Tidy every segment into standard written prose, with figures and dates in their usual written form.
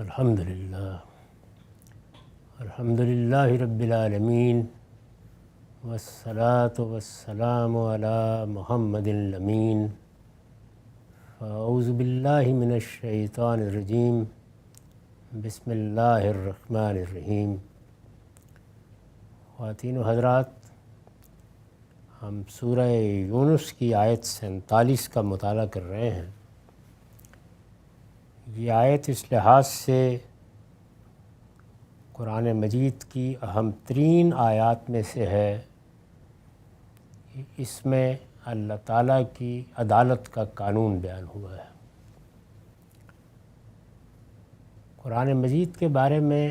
الحمدللہ رب العالمین والصلاة والسلام علی محمد الامین اعوذ باللہ من الشیطان الرجیم بسم اللہ الرحمن الرحیم۔ خواتین و حضرات، ہم سورہ یونس کی آیت 47 کا مطالعہ کر رہے ہیں۔ یہ آیت اس لحاظ سے قرآن مجید کی اہم ترین آیات میں سے ہے کہ اس میں اللہ تعالیٰ کی عدالت کا قانون بیان ہوا ہے۔ قرآن مجید کے بارے میں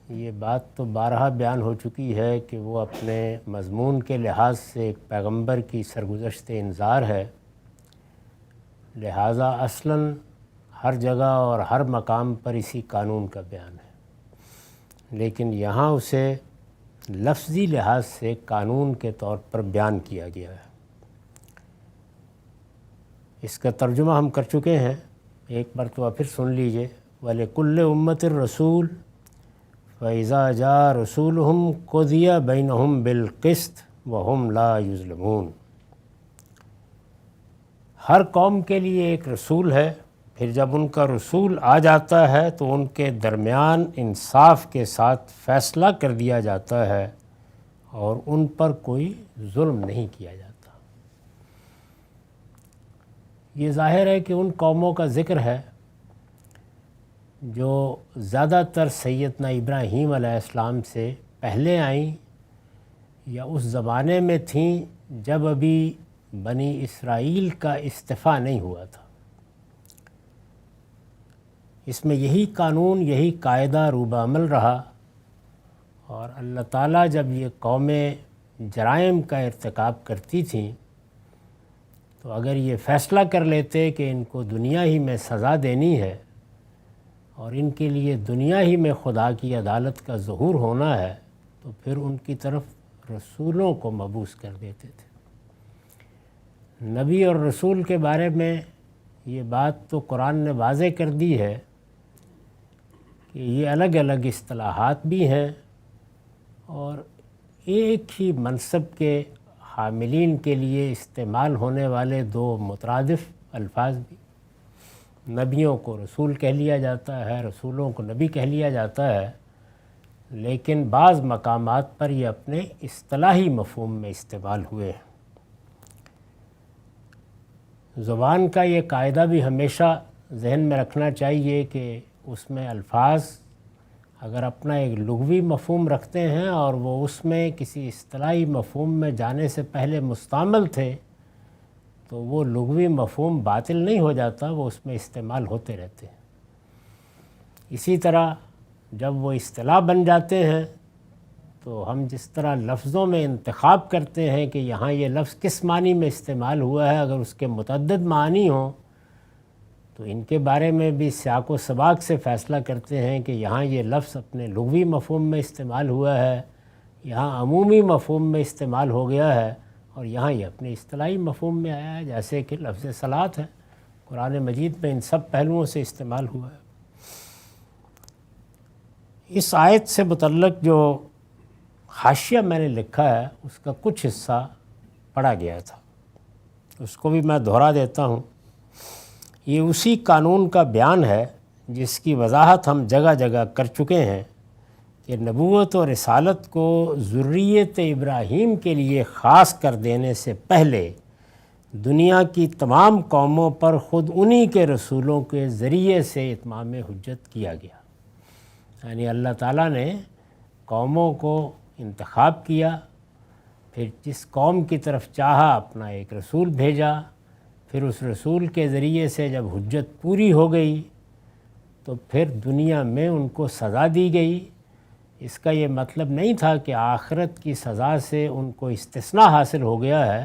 یہ بات تو بارہا بیان ہو چکی ہے کہ وہ اپنے مضمون کے لحاظ سے ایک پیغمبر کی سرگزشت انذار ہے، لہٰذا اصلاً ہر جگہ اور ہر مقام پر اسی قانون کا بیان ہے، لیکن یہاں اسے لفظی لحاظ سے قانون کے طور پر بیان کیا گیا ہے۔ اس کا ترجمہ ہم کر چکے ہیں، ایک مرتبہ پھر سن لیجئے۔ وَلِكُلِّ أُمَّةٍ رَسُولٌ فَإِذَا جَاءَ رَسُولُهُمْ قُضِيَ بَيْنَهُمْ بِالْقِسْطِ وَهُمْ لَا يُظْلَمُونَ۔ ہر قوم کے لیے ایک رسول ہے، پھر جب ان کا رسول آ جاتا ہے تو ان کے درمیان انصاف کے ساتھ فیصلہ کر دیا جاتا ہے اور ان پر کوئی ظلم نہیں کیا جاتا۔ یہ ظاہر ہے کہ ان قوموں کا ذکر ہے جو زیادہ تر سیدنا ابراہیم علیہ السلام سے پہلے آئیں یا اس زمانے میں تھیں جب ابھی بنی اسرائیل کا استعفیٰ نہیں ہوا تھا۔ اس میں یہی قانون، یہی قاعدہ روب عمل رہا، اور اللہ تعالیٰ جب یہ قومیں جرائم کا ارتکاب کرتی تھیں تو اگر یہ فیصلہ کر لیتے کہ ان کو دنیا ہی میں سزا دینی ہے اور ان کے لیے دنیا ہی میں خدا کی عدالت کا ظہور ہونا ہے، تو پھر ان کی طرف رسولوں کو مبعوث کر دیتے تھے۔ نبی اور رسول کے بارے میں یہ بات تو قرآن نے واضح کر دی ہے کہ یہ الگ الگ اصطلاحات بھی ہیں اور ایک ہی منصب کے حاملین کے لیے استعمال ہونے والے دو مترادف الفاظ بھی۔ نبیوں کو رسول کہہ لیا جاتا ہے، رسولوں کو نبی کہہ لیا جاتا ہے، لیکن بعض مقامات پر یہ اپنے اصطلاحی مفہوم میں استعمال ہوئے ہیں۔ زبان کا یہ قاعدہ بھی ہمیشہ ذہن میں رکھنا چاہیے کہ اس میں الفاظ اگر اپنا ایک لغوی مفہوم رکھتے ہیں اور وہ اس میں کسی اصطلاحی مفہوم میں جانے سے پہلے مستعمل تھے تو وہ لغوی مفہوم باطل نہیں ہو جاتا، وہ اس میں استعمال ہوتے رہتے ہیں۔ اسی طرح جب وہ اصطلاح بن جاتے ہیں تو ہم جس طرح لفظوں میں انتخاب کرتے ہیں کہ یہاں یہ لفظ کس معنی میں استعمال ہوا ہے، اگر اس کے متعدد معنی ہوں تو ان کے بارے میں بھی سیاق و سباق سے فیصلہ کرتے ہیں کہ یہاں یہ لفظ اپنے لغوی مفہوم میں استعمال ہوا ہے، یہاں عمومی مفہوم میں استعمال ہو گیا ہے، اور یہاں یہ اپنے اصطلاحی مفہوم میں آیا ہے، جیسے کہ لفظ صلاۃ ہے، قرآن مجید میں ان سب پہلوؤں سے استعمال ہوا ہے۔ اس آیت سے متعلق جو حاشیہ میں نے لکھا ہے اس کا کچھ حصہ پڑھا گیا تھا، اس کو بھی میں دہرا دیتا ہوں۔ یہ اسی قانون کا بیان ہے جس کی وضاحت ہم جگہ جگہ کر چکے ہیں کہ نبوت و رسالت کو ذریت ابراہیم کے لیے خاص کر دینے سے پہلے دنیا کی تمام قوموں پر خود انہی کے رسولوں کے ذریعے سے اتمام حجت کیا گیا۔ یعنی اللہ تعالیٰ نے قوموں کو انتخاب کیا، پھر جس قوم کی طرف چاہا اپنا ایک رسول بھیجا، پھر اس رسول کے ذریعے سے جب حجت پوری ہو گئی تو پھر دنیا میں ان کو سزا دی گئی۔ اس کا یہ مطلب نہیں تھا کہ آخرت کی سزا سے ان کو استثناء حاصل ہو گیا ہے،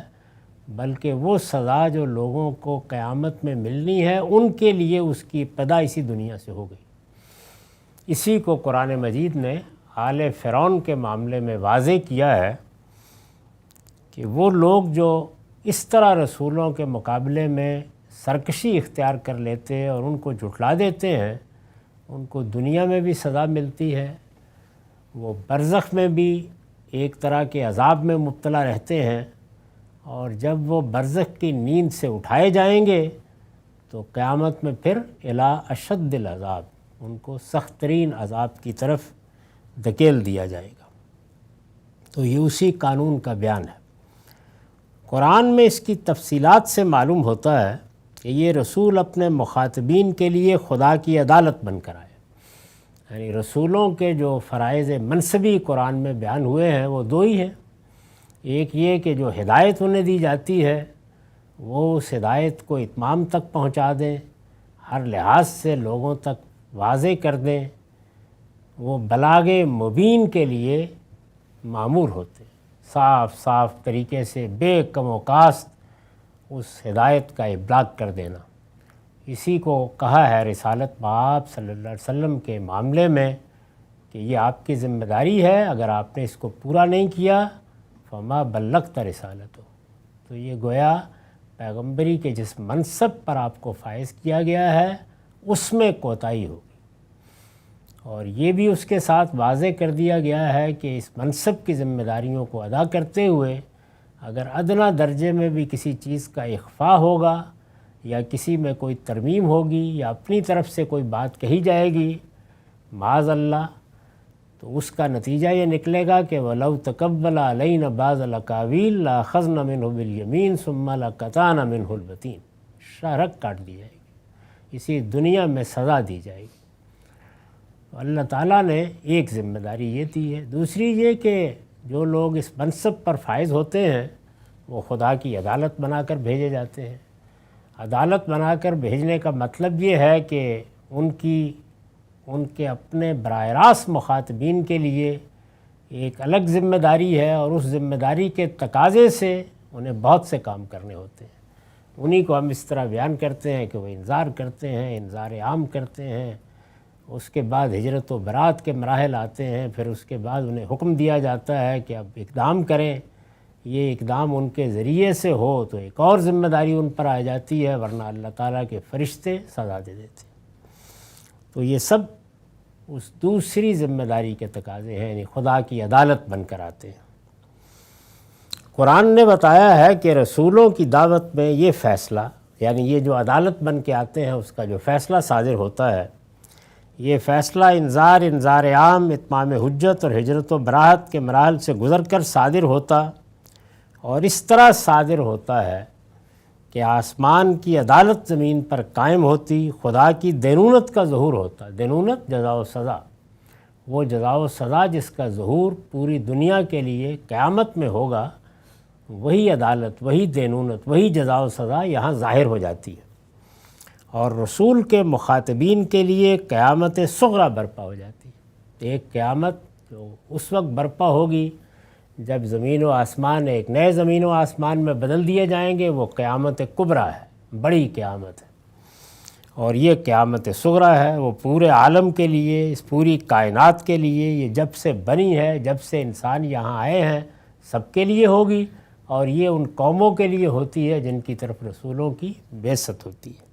بلکہ وہ سزا جو لوگوں کو قیامت میں ملنی ہے ان کے لیے اس کی ابتدا اسی دنیا سے ہو گئی۔ اسی کو قرآن مجید نے آل فرعون کے معاملے میں واضح کیا ہے کہ وہ لوگ جو اس طرح رسولوں کے مقابلے میں سرکشی اختیار کر لیتے اور ان کو جھٹلا دیتے ہیں، ان کو دنیا میں بھی سزا ملتی ہے، وہ برزخ میں بھی ایک طرح کے عذاب میں مبتلا رہتے ہیں، اور جب وہ برزخ کی نیند سے اٹھائے جائیں گے تو قیامت میں پھر الی اشد العذاب، ان کو سخت ترین عذاب کی طرف دھکیل دیا جائے گا۔ تو یہ اسی قانون کا بیان ہے۔ قرآن میں اس کی تفصیلات سے معلوم ہوتا ہے کہ یہ رسول اپنے مخاطبین کے لیے خدا کی عدالت بن کر آئے، یعنی رسولوں کے جو فرائض منصبی قرآن میں بیان ہوئے ہیں وہ دو ہی ہیں۔ ایک یہ کہ جو ہدایت انہیں دی جاتی ہے وہ اس ہدایت کو اتمام تک پہنچا دیں، ہر لحاظ سے لوگوں تک واضح کر دیں، وہ بلاغ مبین کے لیے مامور ہوتے ہیں، صاف صاف طریقے سے بے کم و کاست اس ہدایت کا ابلاغ کر دینا۔ اسی کو کہا ہے رسالت باب صلی اللہ علیہ وسلم کے معاملے میں کہ یہ آپ کی ذمہ داری ہے، اگر آپ نے اس کو پورا نہیں کیا فما بلغت رسالتہ، تو یہ گویا پیغمبری کے جس منصب پر آپ کو فائز کیا گیا ہے اس میں کوتاہی ہوگی، اور یہ بھی اس کے ساتھ واضح کر دیا گیا ہے کہ اس منصب کی ذمہ داریوں کو ادا کرتے ہوئے اگر ادنیٰ درجے میں بھی کسی چیز کا اخفاء ہوگا یا کسی میں کوئی ترمیم ہوگی یا اپنی طرف سے کوئی بات کہی جائے گی معاذ اللہ، تو اس کا نتیجہ یہ نکلے گا کہ وَلَوْ تَقَبَّلَ عَلَيْنَا بَعْضَ الْأَقَاوِيلِ لَأَخَذْنَا مِنْهُ بِالْيَمِينِ ثُمَّ لَقَطَعْنَا مِنْهُ الْوَتِينَ، شرک کاٹ دی جائے گی، اسی دنیا میں سزا دی جائے گی۔ تو اللہ تعالیٰ نے ایک ذمہ داری یہ دی ہے۔ دوسری یہ کہ جو لوگ اس منصب پر فائز ہوتے ہیں وہ خدا کی عدالت بنا کر بھیجے جاتے ہیں۔ عدالت بنا کر بھیجنے کا مطلب یہ ہے کہ ان کے اپنے براہ راست مخاطبین کے لیے ایک الگ ذمہ داری ہے، اور اس ذمہ داری کے تقاضے سے انہیں بہت سے کام کرنے ہوتے ہیں۔ انہی کو ہم اس طرح بیان کرتے ہیں کہ وہ انذار کرتے ہیں، انذار عام کرتے ہیں، اس کے بعد ہجرت و برات کے مراحل آتے ہیں، پھر اس کے بعد انہیں حکم دیا جاتا ہے کہ اب اقدام کریں، یہ اقدام ان کے ذریعے سے ہو تو ایک اور ذمہ داری ان پر آ جاتی ہے، ورنہ اللہ تعالیٰ کے فرشتے سزا دے دیتے ہیں۔ تو یہ سب اس دوسری ذمہ داری کے تقاضے ہیں، یعنی خدا کی عدالت بن کر آتے ہیں۔ قرآن نے بتایا ہے کہ رسولوں کی دعوت میں یہ فیصلہ، یعنی یہ جو عدالت بن کے آتے ہیں اس کا جو فیصلہ صادر ہوتا ہے، یہ فیصلہ انذار عام، اتمام حجت اور ہجرت و براءت کے مراحل سے گزر کر صادر ہوتا، اور اس طرح صادر ہوتا ہے کہ آسمان کی عدالت زمین پر قائم ہوتی، خدا کی دینونت کا ظہور ہوتا۔ دینونت جزا و سزا، وہ جزا و سزا جس کا ظہور پوری دنیا کے لیے قیامت میں ہوگا، وہی عدالت، وہی دینونت، وہی جزا و سزا یہاں ظاہر ہو جاتی ہے، اور رسول کے مخاطبین کے لیے قیامت صغریٰ برپا ہو جاتی ہے۔ ایک قیامت جو اس وقت برپا ہوگی جب زمین و آسمان ایک نئے زمین و آسمان میں بدل دیے جائیں گے، وہ قیامت کبریٰ ہے، بڑی قیامت ہے، اور یہ قیامت صغریٰ ہے، وہ پورے عالم کے لیے، اس پوری کائنات کے لیے، یہ جب سے بنی ہے، جب سے انسان یہاں آئے ہیں، سب کے لیے ہوگی، اور یہ ان قوموں کے لیے ہوتی ہے جن کی طرف رسولوں کی بعثت ہوتی ہے۔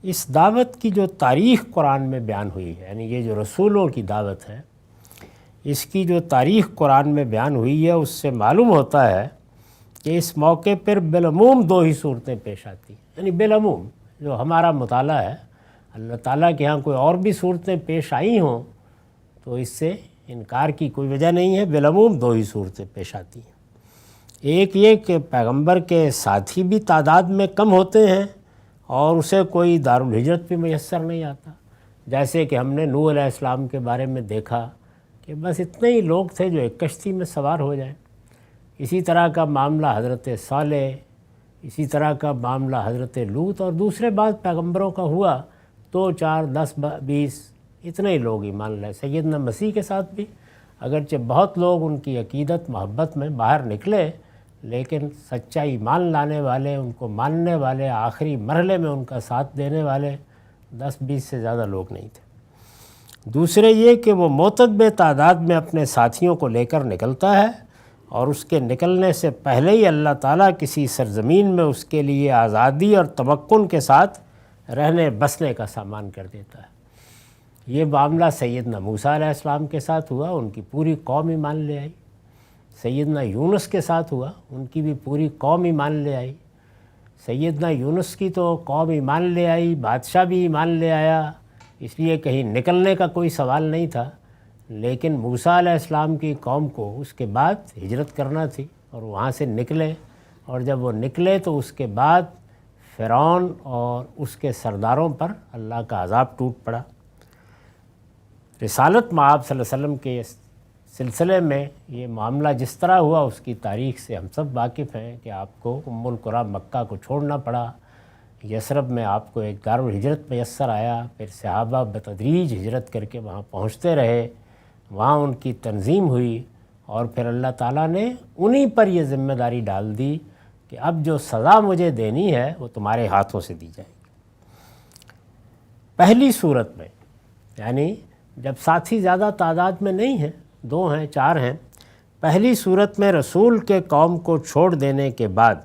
اس دعوت کی جو تاریخ قرآن میں بیان ہوئی ہے، یعنی یہ جو رسولوں کی دعوت ہے، اس کی جو تاریخ قرآن میں بیان ہوئی ہے، اس سے معلوم ہوتا ہے کہ اس موقع پر بالعموم دو ہی صورتیں پیش آتی ہیں، یعنی بالعموم جو ہمارا مطالعہ ہے، اللہ تعالیٰ کے ہاں کوئی اور بھی صورتیں پیش آئی ہوں تو اس سے انکار کی کوئی وجہ نہیں ہے، بالعموم دو ہی صورتیں پیش آتی ہیں۔ ایک یہ کہ پیغمبر کے ساتھی بھی تعداد میں کم ہوتے ہیں اور اسے کوئی دارالہجرت بھی میسر نہیں آتا، جیسے کہ ہم نے نوح علیہ السلام کے بارے میں دیکھا کہ بس اتنے ہی لوگ تھے جو ایک کشتی میں سوار ہو جائیں۔ اسی طرح کا معاملہ حضرت صالح، اسی طرح کا معاملہ حضرت لوط اور دوسرے بعض پیغمبروں کا ہوا، 2 4 10 20 اتنے ہی لوگ ایمان لائے۔ سیدنا مسیح کے ساتھ بھی اگرچہ بہت لوگ ان کی عقیدت محبت میں باہر نکلے، لیکن سچا ایمان لانے والے، ان کو ماننے والے، آخری مرحلے میں ان کا ساتھ دینے والے 10 20 سے زیادہ لوگ نہیں تھے۔ دوسرے یہ کہ وہ معتدب تعداد میں اپنے ساتھیوں کو لے کر نکلتا ہے، اور اس کے نکلنے سے پہلے ہی اللہ تعالیٰ کسی سرزمین میں اس کے لیے آزادی اور تمکن کے ساتھ رہنے بسنے کا سامان کر دیتا ہے۔ یہ معاملہ سیدنا موسیٰ علیہ السلام کے ساتھ ہوا، ان کی پوری قوم ایمان لے آئی۔ سیدنا یونس کے ساتھ ہوا، ان کی بھی پوری قوم ایمان لے آئی۔ سیدنا یونس کی تو قوم ایمان لے آئی، بادشاہ بھی ایمان لے آیا، اس لیے کہیں نکلنے کا کوئی سوال نہیں تھا۔ لیکن موسیٰ علیہ السلام کی قوم کو اس کے بعد ہجرت کرنا تھی، اور وہاں سے نکلے، اور جب وہ نکلے تو اس کے بعد فرعون اور اس کے سرداروں پر اللہ کا عذاب ٹوٹ پڑا۔ رسالت مآب صلی اللہ علیہ وسلم کے سلسلے میں یہ معاملہ جس طرح ہوا، اس کی تاریخ سے ہم سب واقف ہیں کہ آپ کو ام القریٰ مکہ کو چھوڑنا پڑا، یثرب میں آپ کو ایک دارالہجرت میسر آیا، پھر صحابہ بتدریج ہجرت کر کے وہاں پہنچتے رہے، وہاں ان کی تنظیم ہوئی، اور پھر اللہ تعالیٰ نے انہی پر یہ ذمہ داری ڈال دی کہ اب جو سزا مجھے دینی ہے وہ تمہارے ہاتھوں سے دی جائے گی۔ پہلی صورت میں، یعنی جب ساتھی زیادہ تعداد میں نہیں ہیں، 2 ہیں 4 ہیں، پہلی صورت میں رسول کے قوم کو چھوڑ دینے کے بعد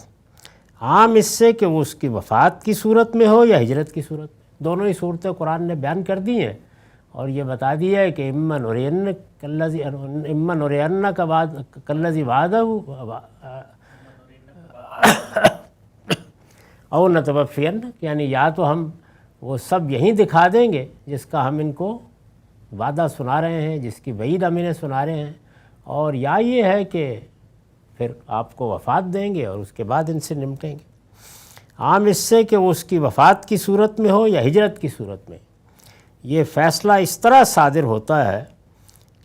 عام اس سے کہ وہ اس کی وفات کی صورت میں ہو یا ہجرت کی صورت میں، دونوں ہی صورتیں قرآن نے بیان کر دی ہیں، اور یہ بتا دیا ہے کہ اما نرین کا بعد کلذی وعدہ او نتوفین، یعنی یا تو ہم وہ سب یہیں دکھا دیں گے جس کا ہم ان کو وعدہ سنا رہے ہیں، جس کی وعید ہم انہیں سنا رہے ہیں، اور یا یہ ہے کہ پھر آپ کو وفات دیں گے اور اس کے بعد ان سے نمٹیں گے۔ عام اس سے کہ وہ اس کی وفات کی صورت میں ہو یا ہجرت کی صورت میں، یہ فیصلہ اس طرح صادر ہوتا ہے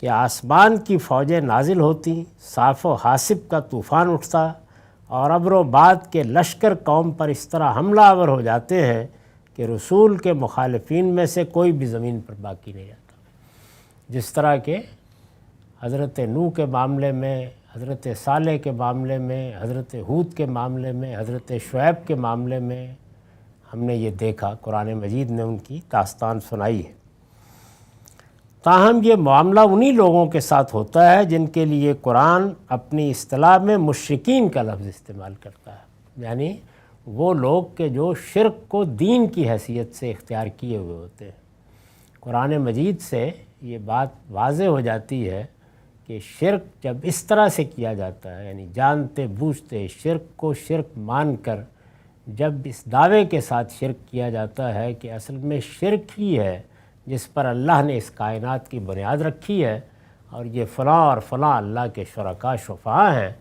کہ آسمان کی فوجیں نازل ہوتی، صاف و حاسب کا طوفان اٹھتا، اور ابر و باد کے لشکر قوم پر اس طرح حملہ آور ہو جاتے ہیں کہ رسول کے مخالفین میں سے کوئی بھی زمین پر باقی نہیں رہتا۔ جس طرح کہ حضرت نوح کے معاملے میں، حضرت صالح کے معاملے میں، حضرت ہود کے معاملے میں، حضرت شعیب کے معاملے میں ہم نے یہ دیکھا، قرآن مجید نے ان کی داستان سنائی ہے۔ تاہم یہ معاملہ انہی لوگوں کے ساتھ ہوتا ہے جن کے لیے قرآن اپنی اصطلاح میں مشرکین کا لفظ استعمال کرتا ہے، یعنی وہ لوگ کہ جو شرک کو دین کی حیثیت سے اختیار کیے ہوئے ہوتے ہیں۔ قرآن مجید سے یہ بات واضح ہو جاتی ہے کہ شرک جب اس طرح سے کیا جاتا ہے، یعنی جانتے بوجھتے شرک کو شرک مان کر جب اس دعوے کے ساتھ شرک کیا جاتا ہے کہ اصل میں شرک ہی ہے جس پر اللہ نے اس کائنات کی بنیاد رکھی ہے، اور یہ فلاں اور فلاں اللہ کے شرکاء شفعاء ہیں،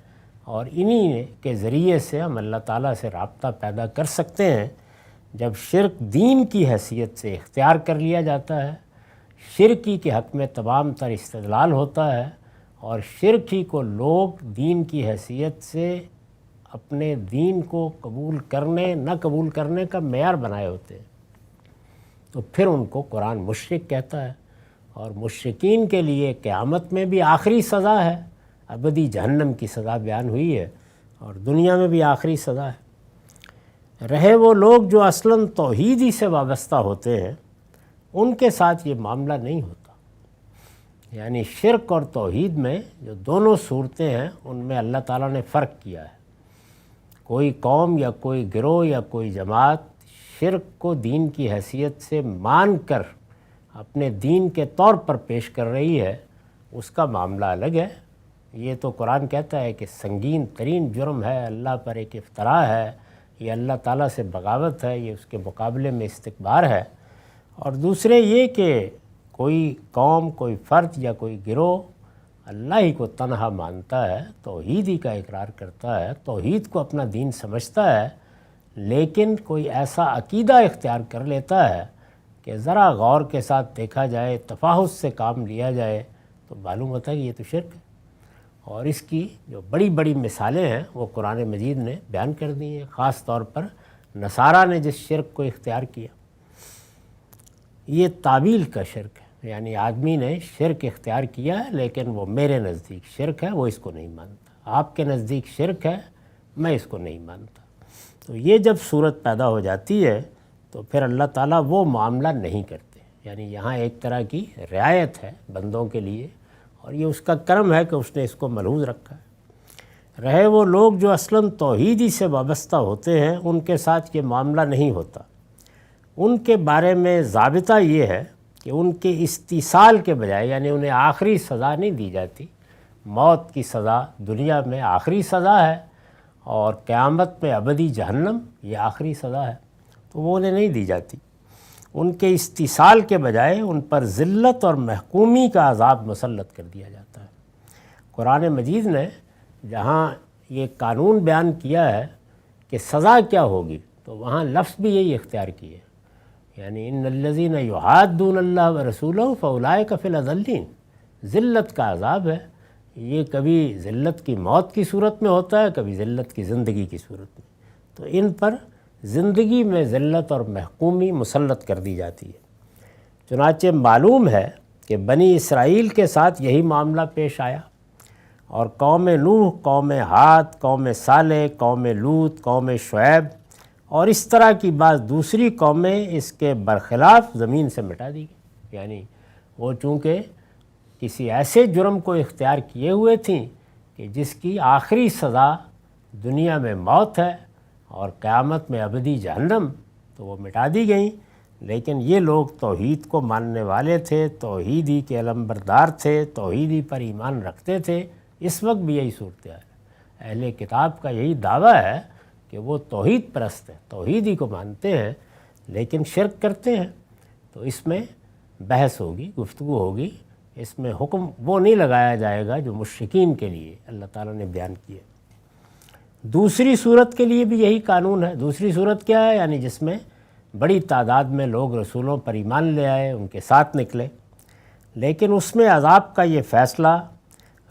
اور انہی کے ذریعے سے ہم اللہ تعالیٰ سے رابطہ پیدا کر سکتے ہیں۔ جب شرک دین کی حیثیت سے اختیار کر لیا جاتا ہے، شرک ہی کے حق میں تمام تر استدلال ہوتا ہے، اور شرک ہی کو لوگ دین کی حیثیت سے اپنے دین کو قبول کرنے نہ قبول کرنے کا معیار بنائے ہوتے ہیں، تو پھر ان کو قرآن مشرک کہتا ہے۔ اور مشرکین کے لیے قیامت میں بھی آخری سزا ہے، ابدی جہنم کی سزا بیان ہوئی ہے، اور دنیا میں بھی آخری سزا ہے۔ رہے وہ لوگ جو اصلاً توحید ہی سے وابستہ ہوتے ہیں، ان کے ساتھ یہ معاملہ نہیں ہوتا، یعنی شرک اور توحید میں جو دونوں صورتیں ہیں ان میں اللہ تعالیٰ نے فرق کیا ہے۔ کوئی قوم یا کوئی گروہ یا کوئی جماعت شرک کو دین کی حیثیت سے مان کر اپنے دین کے طور پر پیش کر رہی ہے، اس کا معاملہ الگ ہے۔ یہ تو قرآن کہتا ہے کہ سنگین ترین جرم ہے، اللہ پر ایک افتراء ہے، یہ اللہ تعالیٰ سے بغاوت ہے، یہ اس کے مقابلے میں استکبار ہے۔ اور دوسرے یہ کہ کوئی قوم، کوئی فرد یا کوئی گروہ اللہ ہی کو تنہا مانتا ہے، توحید ہی کا اقرار کرتا ہے، توحید کو اپنا دین سمجھتا ہے، لیکن کوئی ایسا عقیدہ اختیار کر لیتا ہے کہ ذرا غور کے ساتھ دیکھا جائے، تفاحص سے کام لیا جائے تو معلوم ہوتا ہے کہ یہ تو شرک ہے۔ اور اس کی جو بڑی بڑی مثالیں ہیں وہ قرآن مجید نے بیان کر دی ہیں، خاص طور پر نصارہ نے جس شرک کو اختیار کیا، یہ تعویل کا شرک ہے، یعنی آدمی نے شرک اختیار کیا ہے لیکن وہ میرے نزدیک شرک ہے، وہ اس کو نہیں مانتا، آپ کے نزدیک شرک ہے، میں اس کو نہیں مانتا۔ تو یہ جب صورت پیدا ہو جاتی ہے تو پھر اللہ تعالیٰ وہ معاملہ نہیں کرتے، یعنی یہاں ایک طرح کی رعایت ہے بندوں کے لیے، اور یہ اس کا کرم ہے کہ اس نے اس کو ملحوظ رکھا ہے۔ رہے وہ لوگ جو اصلاً توحید ہی سے وابستہ ہوتے ہیں، ان کے ساتھ یہ معاملہ نہیں ہوتا۔ ان کے بارے میں ضابطہ یہ ہے کہ ان کے استیصال کے بجائے، یعنی انہیں آخری سزا نہیں دی جاتی، موت کی سزا دنیا میں آخری سزا ہے اور قیامت میں ابدی جہنم یہ آخری سزا ہے، تو وہ انہیں نہیں دی جاتی۔ ان کے استیصال کے بجائے ان پر ذلت اور محکومی کا عذاب مسلط کر دیا جاتا ہے۔ قرآن مجید نے جہاں یہ قانون بیان کیا ہے کہ سزا کیا ہوگی، تو وہاں لفظ بھی یہی اختیار کیے، یعنی ان الذین یحادون اللہ ورسولہ فاولئک فی الاذلین۔ ذلت کا عذاب ہے، یہ کبھی ذلت کی موت کی صورت میں ہوتا ہے، کبھی ذلت کی زندگی کی صورت میں، تو ان پر زندگی میں ذلت اور محکومی مسلط کر دی جاتی ہے۔ چنانچہ معلوم ہے کہ بنی اسرائیل کے ساتھ یہی معاملہ پیش آیا، اور قوم نوح، قوم عاد، قوم صالح، قوم لوط، قوم شعیب اور اس طرح کی بعض دوسری قومیں اس کے برخلاف زمین سے مٹا دی گئی، یعنی وہ چونکہ کسی ایسے جرم کو اختیار کیے ہوئے تھیں کہ جس کی آخری سزا دنیا میں موت ہے اور قیامت میں ابدی جہنم، تو وہ مٹا دی گئیں۔ لیکن یہ لوگ توحید کو ماننے والے تھے، توحیدی کے علمبردار تھے، توحیدی پر ایمان رکھتے تھے۔ اس وقت بھی یہی صورتحال ہے، اہل کتاب کا یہی دعویٰ ہے کہ وہ توحید پرست ہیں، توحیدی کو مانتے ہیں لیکن شرک کرتے ہیں۔ تو اس میں بحث ہوگی، گفتگو ہوگی، اس میں حکم وہ نہیں لگایا جائے گا جو مشرکین کے لیے اللہ تعالیٰ نے بیان کیا۔ دوسری صورت کے لیے بھی یہی قانون ہے۔ دوسری صورت کیا ہے؟ یعنی جس میں بڑی تعداد میں لوگ رسولوں پر ایمان لے آئے، ان کے ساتھ نکلے، لیکن اس میں عذاب کا یہ فیصلہ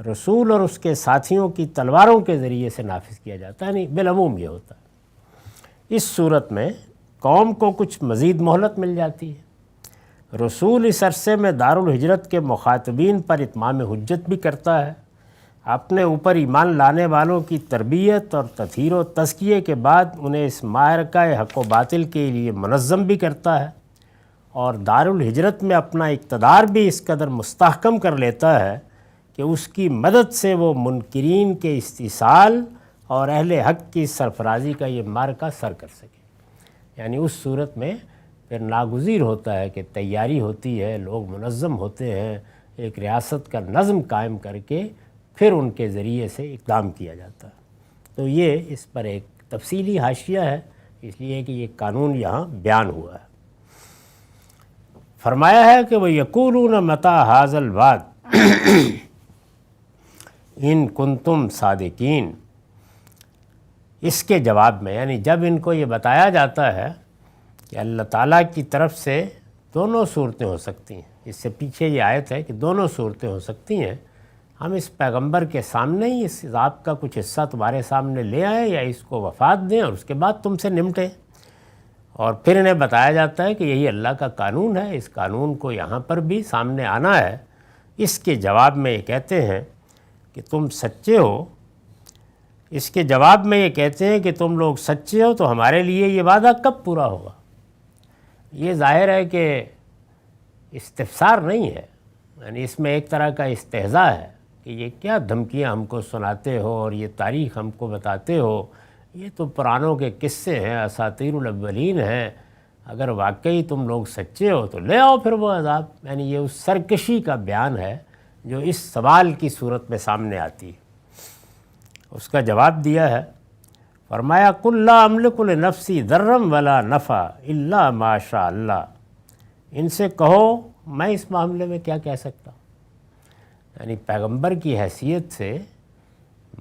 رسول اور اس کے ساتھیوں کی تلواروں کے ذریعے سے نافذ کیا جاتا ہے، یعنی بالعموم یہ ہوتا ہے۔ اس صورت میں قوم کو کچھ مزید مہلت مل جاتی ہے۔ رسول اس عرصے میں دارالہجرت کے مخاطبین پر اتمام حجت بھی کرتا ہے، اپنے اوپر ایمان لانے والوں کی تربیت اور تطہیر و تزکیے کے بعد انہیں اس معرکہ حق و باطل کے لیے منظم بھی کرتا ہے، اور دارالہجرت میں اپنا اقتدار بھی اس قدر مستحکم کر لیتا ہے کہ اس کی مدد سے وہ منکرین کے استیصال اور اہل حق کی سرفرازی کا یہ معرکہ سر کر سکے۔ یعنی اس صورت میں پھر ناگزیر ہوتا ہے کہ تیاری ہوتی ہے، لوگ منظم ہوتے ہیں، ایک ریاست کا نظم قائم کر کے پھر ان کے ذریعے سے اقدام کیا جاتا ہے۔ تو یہ اس پر ایک تفصیلی حاشیہ ہے، اس لیے کہ یہ قانون یہاں بیان ہوا ہے۔ فرمایا ہے کہ وَيَقُولُونَ مَتَىٰ هَٰذَا الْوَعْدُ ان کنتم صادقین۔ اس کے جواب میں، یعنی جب ان کو یہ بتایا جاتا ہے کہ اللہ تعالیٰ کی طرف سے دونوں صورتیں ہو سکتی ہیں، اس سے پیچھے یہ آیت ہے کہ دونوں صورتیں ہو سکتی ہیں، ہم اس پیغمبر کے سامنے ہی اس عذاب کا کچھ حصہ تمہارے سامنے لے آئیں یا اس کو وفات دیں اور اس کے بعد تم سے نمٹیں۔ اور پھر انہیں بتایا جاتا ہے کہ یہی اللہ کا قانون ہے، اس قانون کو یہاں پر بھی سامنے آنا ہے۔ اس کے جواب میں یہ کہتے ہیں کہ تم سچے ہو، اس کے جواب میں یہ کہتے ہیں کہ تم لوگ سچے ہو تو ہمارے لیے یہ وعدہ کب پورا ہوگا؟ یہ ظاہر ہے کہ استفسار نہیں ہے، یعنی اس میں ایک طرح کا استہزاء ہے کہ یہ کیا دھمکیاں ہم کو سناتے ہو اور یہ تاریخ ہم کو بتاتے ہو، یہ تو پرانوں کے قصے ہیں، اساطیر الاولین ہیں، اگر واقعی تم لوگ سچے ہو تو لے آؤ پھر وہ عذاب۔ یعنی یہ اس سرکشی کا بیان ہے جو اس سوال کی صورت میں سامنے آتی ہے۔ اس کا جواب دیا ہے، فرمایا قُل لَا أَمْلِكُ لِنَفْسِي ضَرًّا وَلَا نَفْعًا إِلَّا مَا شَاءَ اللَّهُ۔ ان سے کہو میں اس معاملے میں کیا کہہ سکتا ہوں، یعنی پیغمبر کی حیثیت سے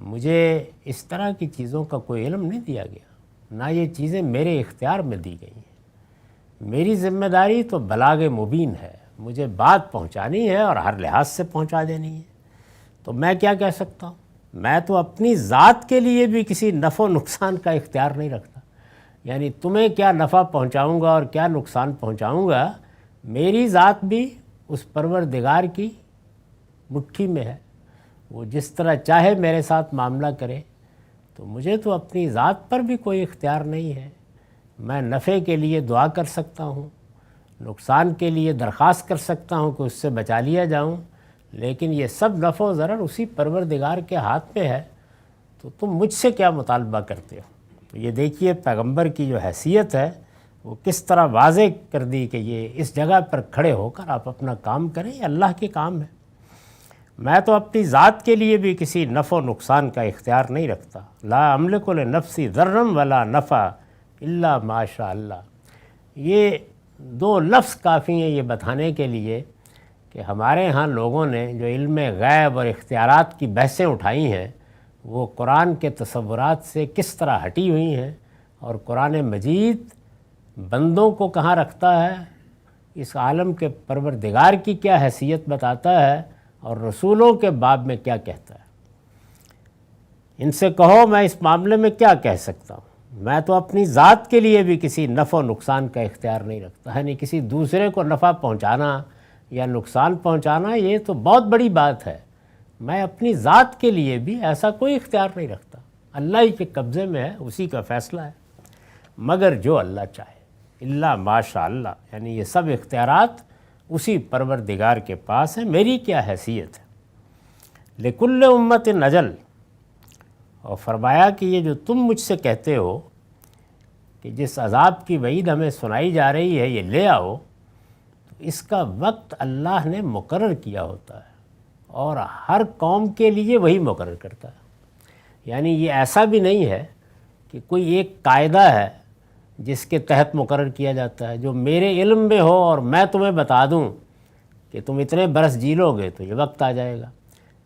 مجھے اس طرح کی چیزوں کا کوئی علم نہیں دیا گیا، نہ یہ چیزیں میرے اختیار میں دی گئی ہیں۔ میری ذمہ داری تو بلاغ مبین ہے، مجھے بات پہنچانی ہے اور ہر لحاظ سے پہنچا دینی ہے، تو میں کیا کہہ سکتا ہوں؟ میں تو اپنی ذات کے لیے بھی کسی نفع و نقصان کا اختیار نہیں رکھتا، یعنی تمہیں کیا نفع پہنچاؤں گا اور کیا نقصان پہنچاؤں گا، میری ذات بھی اس پروردگار کی مٹھی میں ہے، وہ جس طرح چاہے میرے ساتھ معاملہ کرے، تو مجھے تو اپنی ذات پر بھی کوئی اختیار نہیں ہے۔ میں نفع کے لیے دعا کر سکتا ہوں، نقصان کے لیے درخواست کر سکتا ہوں کہ اس سے بچا لیا جاؤں، لیکن یہ سب نفع و ضرر اسی پروردگار کے ہاتھ میں ہے، تو تم مجھ سے کیا مطالبہ کرتے ہو؟ تو یہ دیکھیے پیغمبر کی جو حیثیت ہے وہ کس طرح واضح کر دی کہ یہ اس جگہ پر کھڑے ہو کر آپ اپنا کام کریں، یہ اللہ کے کام ہے۔ میں تو اپنی ذات کے لیے بھی کسی نفع و نقصان کا اختیار نہیں رکھتا، لا املک لنفسی ضرا ولا نفع الا ما شاء اللہ۔ یہ دو لفظ کافی ہیں یہ بتانے کے لیے کہ ہمارے ہاں لوگوں نے جو علم غیب اور اختیارات کی بحثیں اٹھائی ہیں وہ قرآن کے تصورات سے کس طرح ہٹی ہوئی ہیں، اور قرآن مجید بندوں کو کہاں رکھتا ہے، اس عالم کے پروردگار کی کیا حیثیت بتاتا ہے، اور رسولوں کے باب میں کیا کہتا ہے۔ ان سے کہو میں اس معاملے میں کیا کہہ سکتا ہوں، میں تو اپنی ذات کے لیے بھی کسی نفع و نقصان کا اختیار نہیں رکھتا، یعنی کسی دوسرے کو نفع پہنچانا یا نقصان پہنچانا یہ تو بہت بڑی بات ہے، میں اپنی ذات کے لیے بھی ایسا کوئی اختیار نہیں رکھتا، اللہ ہی کے قبضے میں ہے، اسی کا فیصلہ ہے، مگر جو اللہ چاہے، الا ما شاء اللہ، یعنی یہ سب اختیارات اسی پروردگار کے پاس ہیں، میری کیا حیثیت ہے۔ لکل امت اجل، اور فرمایا کہ یہ جو تم مجھ سے کہتے ہو کہ جس عذاب کی وعید ہمیں سنائی جا رہی ہے یہ لے آؤ، تو اس کا وقت اللہ نے مقرر کیا ہوتا ہے، اور ہر قوم کے لیے وہی مقرر کرتا ہے۔ یعنی یہ ایسا بھی نہیں ہے کہ کوئی ایک قاعدہ ہے جس کے تحت مقرر کیا جاتا ہے، جو میرے علم میں ہو اور میں تمہیں بتا دوں کہ تم اتنے برس جی لو گے تو یہ وقت آ جائے گا۔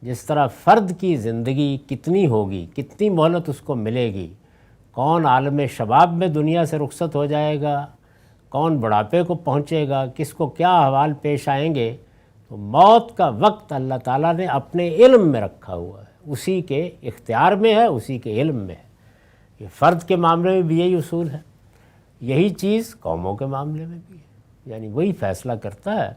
جس طرح فرد کی زندگی کتنی ہوگی، کتنی مہلت اس کو ملے گی، کون عالم شباب میں دنیا سے رخصت ہو جائے گا، کون بڑھاپے کو پہنچے گا، کس کو کیا احوال پیش آئیں گے، تو موت کا وقت اللہ تعالیٰ نے اپنے علم میں رکھا ہوا ہے، اسی کے اختیار میں ہے، اسی کے علم میں ہے۔ یہ فرد کے معاملے میں بھی یہی اصول ہے، یہی چیز قوموں کے معاملے میں بھی ہے، یعنی وہی فیصلہ کرتا ہے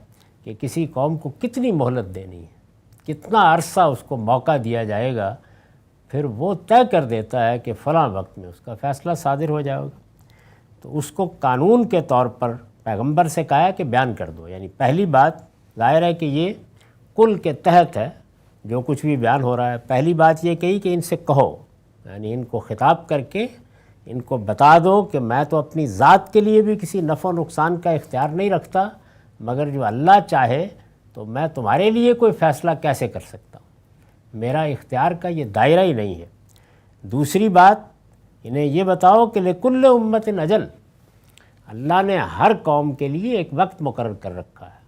کہ کسی قوم کو کتنی مہلت دینی ہے، کتنا عرصہ اس کو موقع دیا جائے گا، پھر وہ طے کر دیتا ہے کہ فلاں وقت میں اس کا فیصلہ صادر ہو جائے گا۔ تو اس کو قانون کے طور پر پیغمبر سے کہا کہ بیان کر دو، یعنی پہلی بات ظاہر ہے کہ یہ کل کے تحت ہے جو کچھ بھی بیان ہو رہا ہے۔ پہلی بات یہ کہی کہ ان سے کہو، یعنی ان کو خطاب کر کے ان کو بتا دو کہ میں تو اپنی ذات کے لیے بھی کسی نفع و نقصان کا اختیار نہیں رکھتا، مگر جو اللہ چاہے تو میں تمہارے لیے کوئی فیصلہ کیسے کر سکتا ہوں، میرا اختیار کا یہ دائرہ ہی نہیں ہے۔ دوسری بات انہیں یہ بتاؤ کہ لکل امت اجل، اللہ نے ہر قوم کے لیے ایک وقت مقرر کر رکھا ہے۔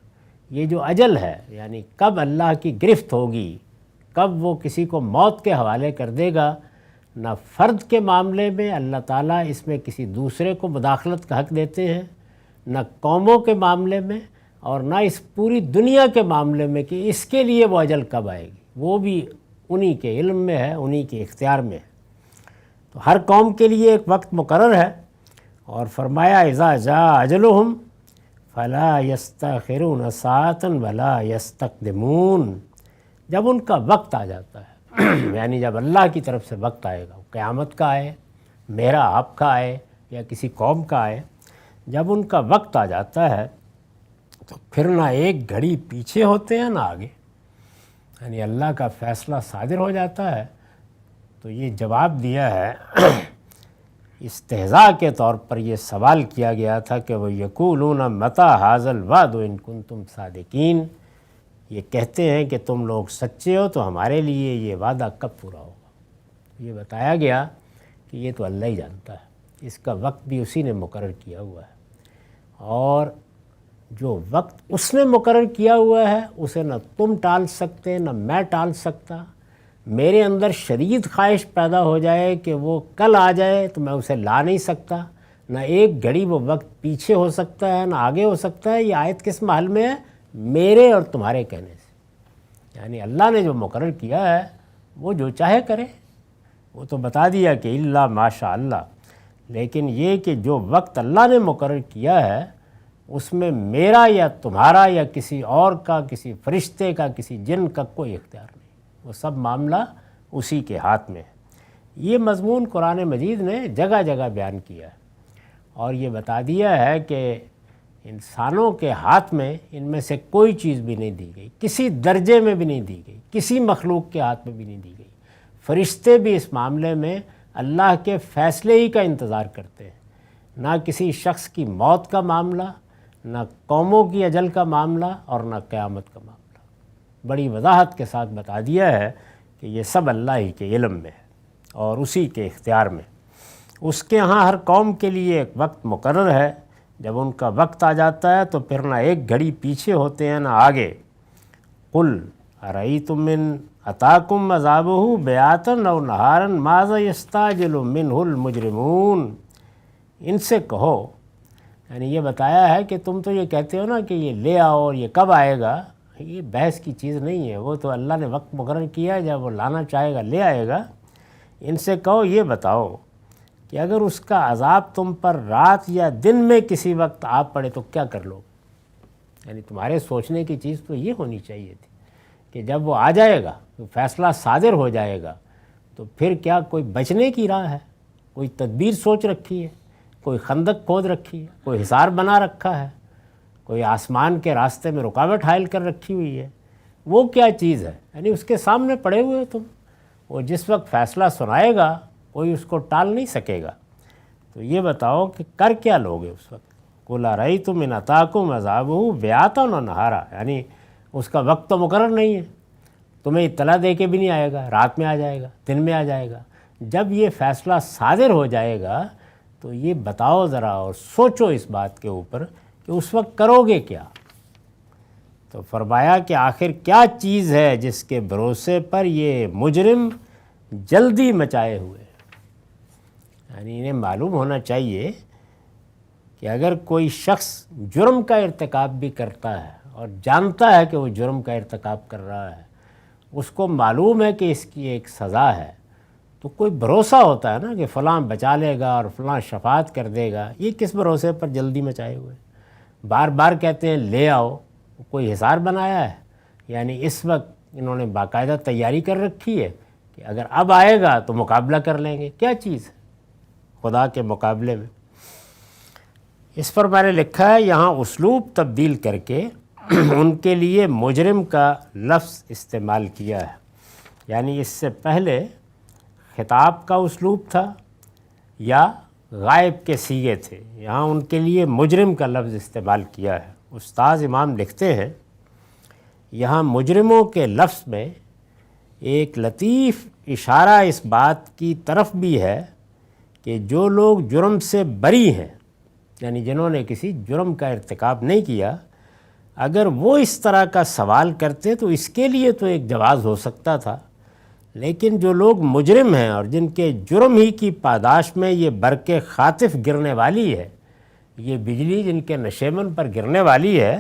یہ جو اجل ہے یعنی کب اللہ کی گرفت ہوگی، کب وہ کسی کو موت کے حوالے کر دے گا، نہ فرد کے معاملے میں اللہ تعالیٰ اس میں کسی دوسرے کو مداخلت کا حق دیتے ہیں، نہ قوموں کے معاملے میں، اور نہ اس پوری دنیا کے معاملے میں کہ اس کے لیے وہ اجل کب آئے گی، وہ بھی انہی کے علم میں ہے، انہی کے اختیار میں ہے۔ تو ہر قوم کے لیے ایک وقت مقرر ہے، اور فرمایا اذا جاء اجلہم فلا یستأخرون ساعۃ ولا یستقدمون، جب ان کا وقت آ جاتا ہے یعنی جب اللہ کی طرف سے وقت آئے گا، قیامت کا آئے، میرا آپ کا آئے، یا کسی قوم کا آئے، جب ان کا وقت آ جاتا ہے تو پھر نہ ایک گھڑی پیچھے ہوتے ہیں نہ آگے، یعنی اللہ کا فیصلہ صادر ہو جاتا ہے۔ تو یہ جواب دیا ہے استہزاء کے طور پر یہ سوال کیا گیا تھا کہ وہ یقولون متی ھذا الوعد ان کنتم صادقین، یہ کہتے ہیں کہ تم لوگ سچے ہو تو ہمارے لیے یہ وعدہ کب پورا ہوگا۔ یہ بتایا گیا کہ یہ تو اللہ ہی جانتا ہے، اس کا وقت بھی اسی نے مقرر کیا ہوا ہے، اور جو وقت اس نے مقرر کیا ہوا ہے اسے نہ تم ٹال سکتے نہ میں ٹال سکتا۔ میرے اندر شدید خواہش پیدا ہو جائے کہ وہ کل آ جائے تو میں اسے لا نہیں سکتا، نہ ایک گھڑی وہ وقت پیچھے ہو سکتا ہے نہ آگے ہو سکتا ہے۔ یہ آیت کس محل میں ہے؟ میرے اور تمہارے کہنے سے، یعنی اللہ نے جو مقرر کیا ہے وہ جو چاہے کرے، وہ تو بتا دیا کہ الا ما شاء اللہ، لیکن یہ کہ جو وقت اللہ نے مقرر کیا ہے اس میں میرا یا تمہارا یا کسی اور کا، کسی فرشتے کا، کسی جن کا کوئی اختیار نہیں، وہ سب معاملہ اسی کے ہاتھ میں ہے۔ یہ مضمون قرآن مجید نے جگہ جگہ بیان کیا ہے، اور یہ بتا دیا ہے کہ انسانوں کے ہاتھ میں ان میں سے کوئی چیز بھی نہیں دی گئی، کسی درجے میں بھی نہیں دی گئی، کسی مخلوق کے ہاتھ میں بھی نہیں دی گئی۔ فرشتے بھی اس معاملے میں اللہ کے فیصلے ہی کا انتظار کرتے ہیں، نہ کسی شخص کی موت کا معاملہ، نہ قوموں کی اجل کا معاملہ، اور نہ قیامت کا معاملہ۔ بڑی وضاحت کے ساتھ بتا دیا ہے کہ یہ سب اللہ ہی کے علم میں ہے اور اسی کے اختیار میں۔ اس کے ہاں ہر قوم کے لیے ایک وقت مقرر ہے، جب ان کا وقت آ جاتا ہے تو پھر نہ ایک گھڑی پیچھے ہوتے ہیں نہ آگے۔ قل ارأیتم ان اتاکم عذابہ بیاتن او نہارا ماذا یستعجل منہ المجرمون۔ ان سے کہو، یعنی یہ بتایا ہے کہ تم تو یہ کہتے ہو نا کہ یہ لے آؤ اور یہ کب آئے گا، یہ بحث کی چیز نہیں ہے، وہ تو اللہ نے وقت مقرر کیا ہے، جب وہ لانا چاہے گا لے آئے گا۔ ان سے کہو یہ بتاؤ کہ اگر اس کا عذاب تم پر رات یا دن میں کسی وقت آ پڑے تو کیا کر لو؟ یعنی تمہارے سوچنے کی چیز تو یہ ہونی چاہیے تھی کہ جب وہ آ جائے گا، فیصلہ صادر ہو جائے گا، تو پھر کیا کوئی بچنے کی راہ ہے؟ کوئی تدبیر سوچ رکھی ہے؟ کوئی خندق کھود رکھی ہے؟ کوئی حصار بنا رکھا ہے؟ کوئی آسمان کے راستے میں رکاوٹ حائل کر رکھی ہوئی ہے؟ وہ کیا چیز ہے؟ یعنی اس کے سامنے پڑے ہوئے ہو تم، وہ جس وقت فیصلہ سنائے گا کوئی اس کو ٹال نہیں سکے گا۔ تو یہ بتاؤ کہ کر کیا لوگے اس وقت؟ قل ارأیتم ان اتاکم عذابہ بیاتن و نہارا، یعنی اس کا وقت تو مقرر نہیں ہے، تمہیں اطلاع دے کے بھی نہیں آئے گا، رات میں آ جائے گا، دن میں آ جائے گا۔ جب یہ فیصلہ صادر ہو جائے گا تو یہ بتاؤ ذرا اور سوچو اس بات کے اوپر کہ اس وقت کرو گے کیا؟ تو فرمایا کہ آخر کیا چیز ہے جس کے بھروسے پر یہ مجرم جلدی مچائے ہوئے؟ یعنی انہیں معلوم ہونا چاہیے کہ اگر کوئی شخص جرم کا ارتکاب بھی کرتا ہے اور جانتا ہے کہ وہ جرم کا ارتکاب کر رہا ہے، اس کو معلوم ہے کہ اس کی ایک سزا ہے، تو کوئی بھروسہ ہوتا ہے نا کہ فلاں بچا لے گا اور فلاں شفاعت کر دے گا۔ یہ کس بھروسے پر جلدی مچائے ہوئے؟ بار بار کہتے ہیں لے آؤ، کوئی حصار بنایا ہے؟ یعنی اس وقت انہوں نے باقاعدہ تیاری کر رکھی ہے کہ اگر اب آئے گا تو مقابلہ کر لیں گے۔ کیا چیز ہے خدا کے مقابلے میں؟ اس پر میں نے لکھا ہے یہاں اسلوب تبدیل کر کے ان کے لیے مجرم کا لفظ استعمال کیا ہے، یعنی اس سے پہلے خطاب کا اسلوب تھا یا غائب کے صیغے تھے، یہاں ان کے لیے مجرم کا لفظ استعمال کیا ہے۔ استاذ امام لکھتے ہیں یہاں مجرموں کے لفظ میں ایک لطیف اشارہ اس بات کی طرف بھی ہے کہ جو لوگ جرم سے بری ہیں، یعنی جنہوں نے کسی جرم کا ارتکاب نہیں کیا، اگر وہ اس طرح کا سوال کرتے تو اس کے لیے تو ایک جواز ہو سکتا تھا، لیکن جو لوگ مجرم ہیں اور جن کے جرم ہی کی پاداش میں یہ برق خاطف گرنے والی ہے، یہ بجلی جن کے نشیمن پر گرنے والی ہے،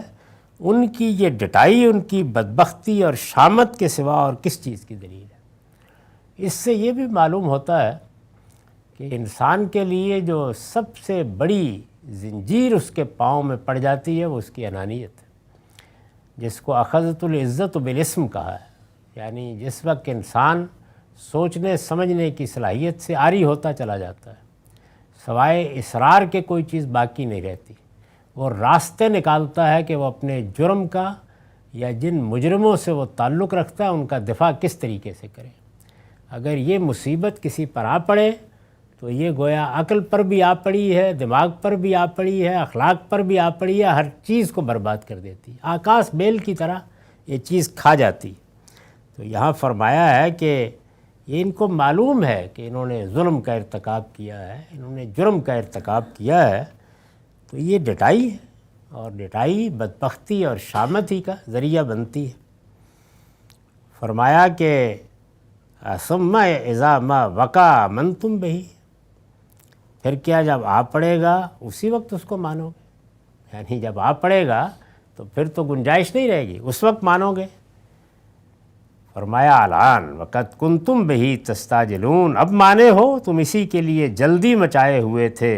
ان کی یہ ڈٹائی ان کی بدبختی اور شامت کے سوا اور کس چیز کی دلیل ہے؟ اس سے یہ بھی معلوم ہوتا ہے کہ انسان کے لیے جو سب سے بڑی زنجیر اس کے پاؤں میں پڑ جاتی ہے وہ اس کی انانیت ہے، جس کو اخذت العزت بالاسم کہا ہے۔ یعنی جس وقت انسان سوچنے سمجھنے کی صلاحیت سے عاری ہوتا چلا جاتا ہے، سوائے اصرار کے کوئی چیز باقی نہیں رہتی، وہ راستے نکالتا ہے کہ وہ اپنے جرم کا یا جن مجرموں سے وہ تعلق رکھتا ہے ان کا دفاع کس طریقے سے کرے۔ اگر یہ مصیبت کسی پر آ پڑے تو یہ گویا عقل پر بھی آ پڑی ہے، دماغ پر بھی آ پڑی ہے، اخلاق پر بھی آ پڑی ہے، ہر چیز کو برباد کر دیتی، آکاش بیل کی طرح یہ چیز کھا جاتی۔ تو یہاں فرمایا ہے کہ یہ ان کو معلوم ہے کہ انہوں نے ظلم کا ارتکاب کیا ہے، انہوں نے جرم کا ارتکاب کیا ہے، تو یہ ڈٹائی ہے، اور ڈٹائی بدبختی اور شامت ہی کا ذریعہ بنتی ہے۔ فرمایا کہ ثم اذا ما وقع آمنتم بہ، پھر کیا جب آ پڑے گا اسی وقت اس کو مانو گے؟ یعنی جب آ پڑے گا تو پھر تو گنجائش نہیں رہے گی، اس وقت مانو گے۔ فرمایا الان وقد کنتم بہ تستعجلون، اب مانے ہو تم اسی کے لیے جلدی مچائے ہوئے تھے۔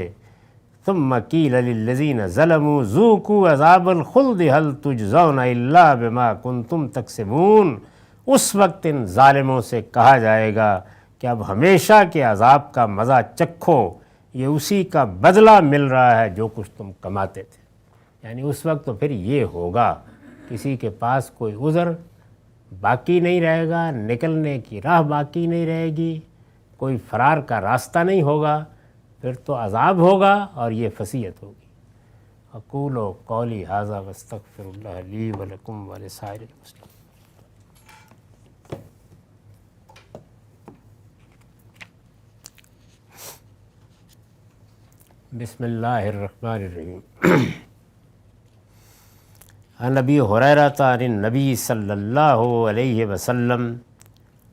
ثم قیل للذین ظلموا ذوقوا عذاب الخلد هل تجزون الا بما کنتم تکسبون، اس وقت ان ظالموں سے کہا جائے گا کہ اب ہمیشہ کے عذاب کا مزہ چکھو، یہ اسی کا بدلہ مل رہا ہے جو کچھ تم کماتے تھے۔ یعنی اس وقت تو پھر یہ ہوگا، کسی کے پاس کوئی عذر باقی نہیں رہے گا، نکلنے کی راہ باقی نہیں رہے گی، کوئی فرار کا راستہ نہیں ہوگا، پھر تو عذاب ہوگا اور یہ فصیحت ہوگی۔ اقول قولی ھذا واستغفر اللہ لی ولکم ولسائر المسلمین۔ بسم اللہ الرحمن الرحیم۔ عن ابی ہریرہ عن النبی صلی اللہ علیہ وسلم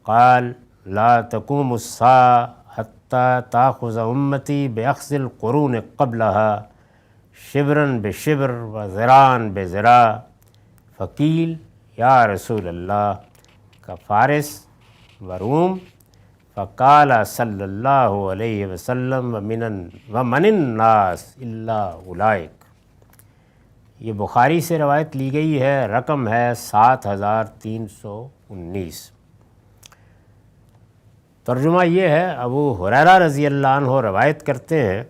قال لا تقوم الساعة حتى تأخذ امتی بأخذ القرون قبلها شبرا بشبر وذراعا بذراع فقیل یا رسول اللہ کفارس وروم فقال صلی اللہ علیہ وسلم ومن الناس الا اولئک۔ یہ بخاری سے روایت لی گئی ہے، رقم ہے 7319۔ ترجمہ یہ ہے، ابو ہریرہ رضی اللہ عنہ روایت کرتے ہیں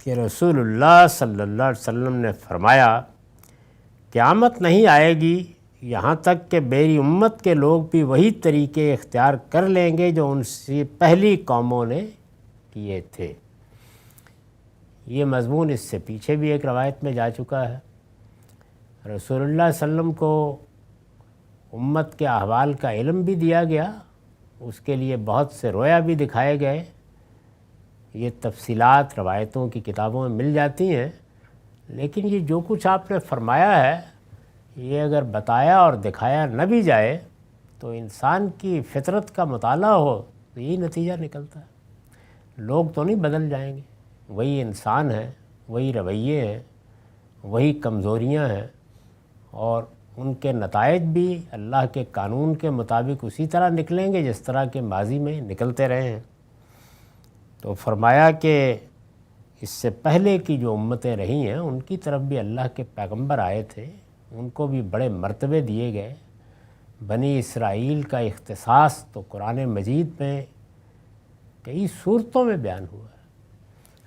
کہ رسول اللہ صلی اللہ علیہ وسلم نے فرمایا قیامت نہیں آئے گی یہاں تک کہ میری امت کے لوگ بھی وہی طریقے اختیار کر لیں گے جو ان سے پہلی قوموں نے کیے تھے۔ یہ مضمون اس سے پیچھے بھی ایک روایت میں جا چکا ہے۔ رسول اللہ صلی اللہ علیہ وسلم کو امت کے احوال کا علم بھی دیا گیا، اس کے لیے بہت سے رویا بھی دکھائے گئے۔ یہ تفصیلات روایتوں کی کتابوں میں مل جاتی ہیں، لیکن یہ جو کچھ آپ نے فرمایا ہے یہ اگر بتایا اور دکھایا نہ بھی جائے تو انسان کی فطرت کا مطالعہ ہو تو یہی نتیجہ نکلتا ہے۔ لوگ تو نہیں بدل جائیں گے، وہی انسان ہیں، وہی رویے ہیں، وہی کمزوریاں ہیں، اور ان کے نتائج بھی اللہ کے قانون کے مطابق اسی طرح نکلیں گے جس طرح کے ماضی میں نکلتے رہے ہیں۔ تو فرمایا کہ اس سے پہلے کی جو امتیں رہی ہیں ان کی طرف بھی اللہ کے پیغمبر آئے تھے، ان کو بھی بڑے مرتبے دیے گئے۔ بنی اسرائیل کا اختصاص تو قرآن مجید میں کئی صورتوں میں بیان ہوا ہے۔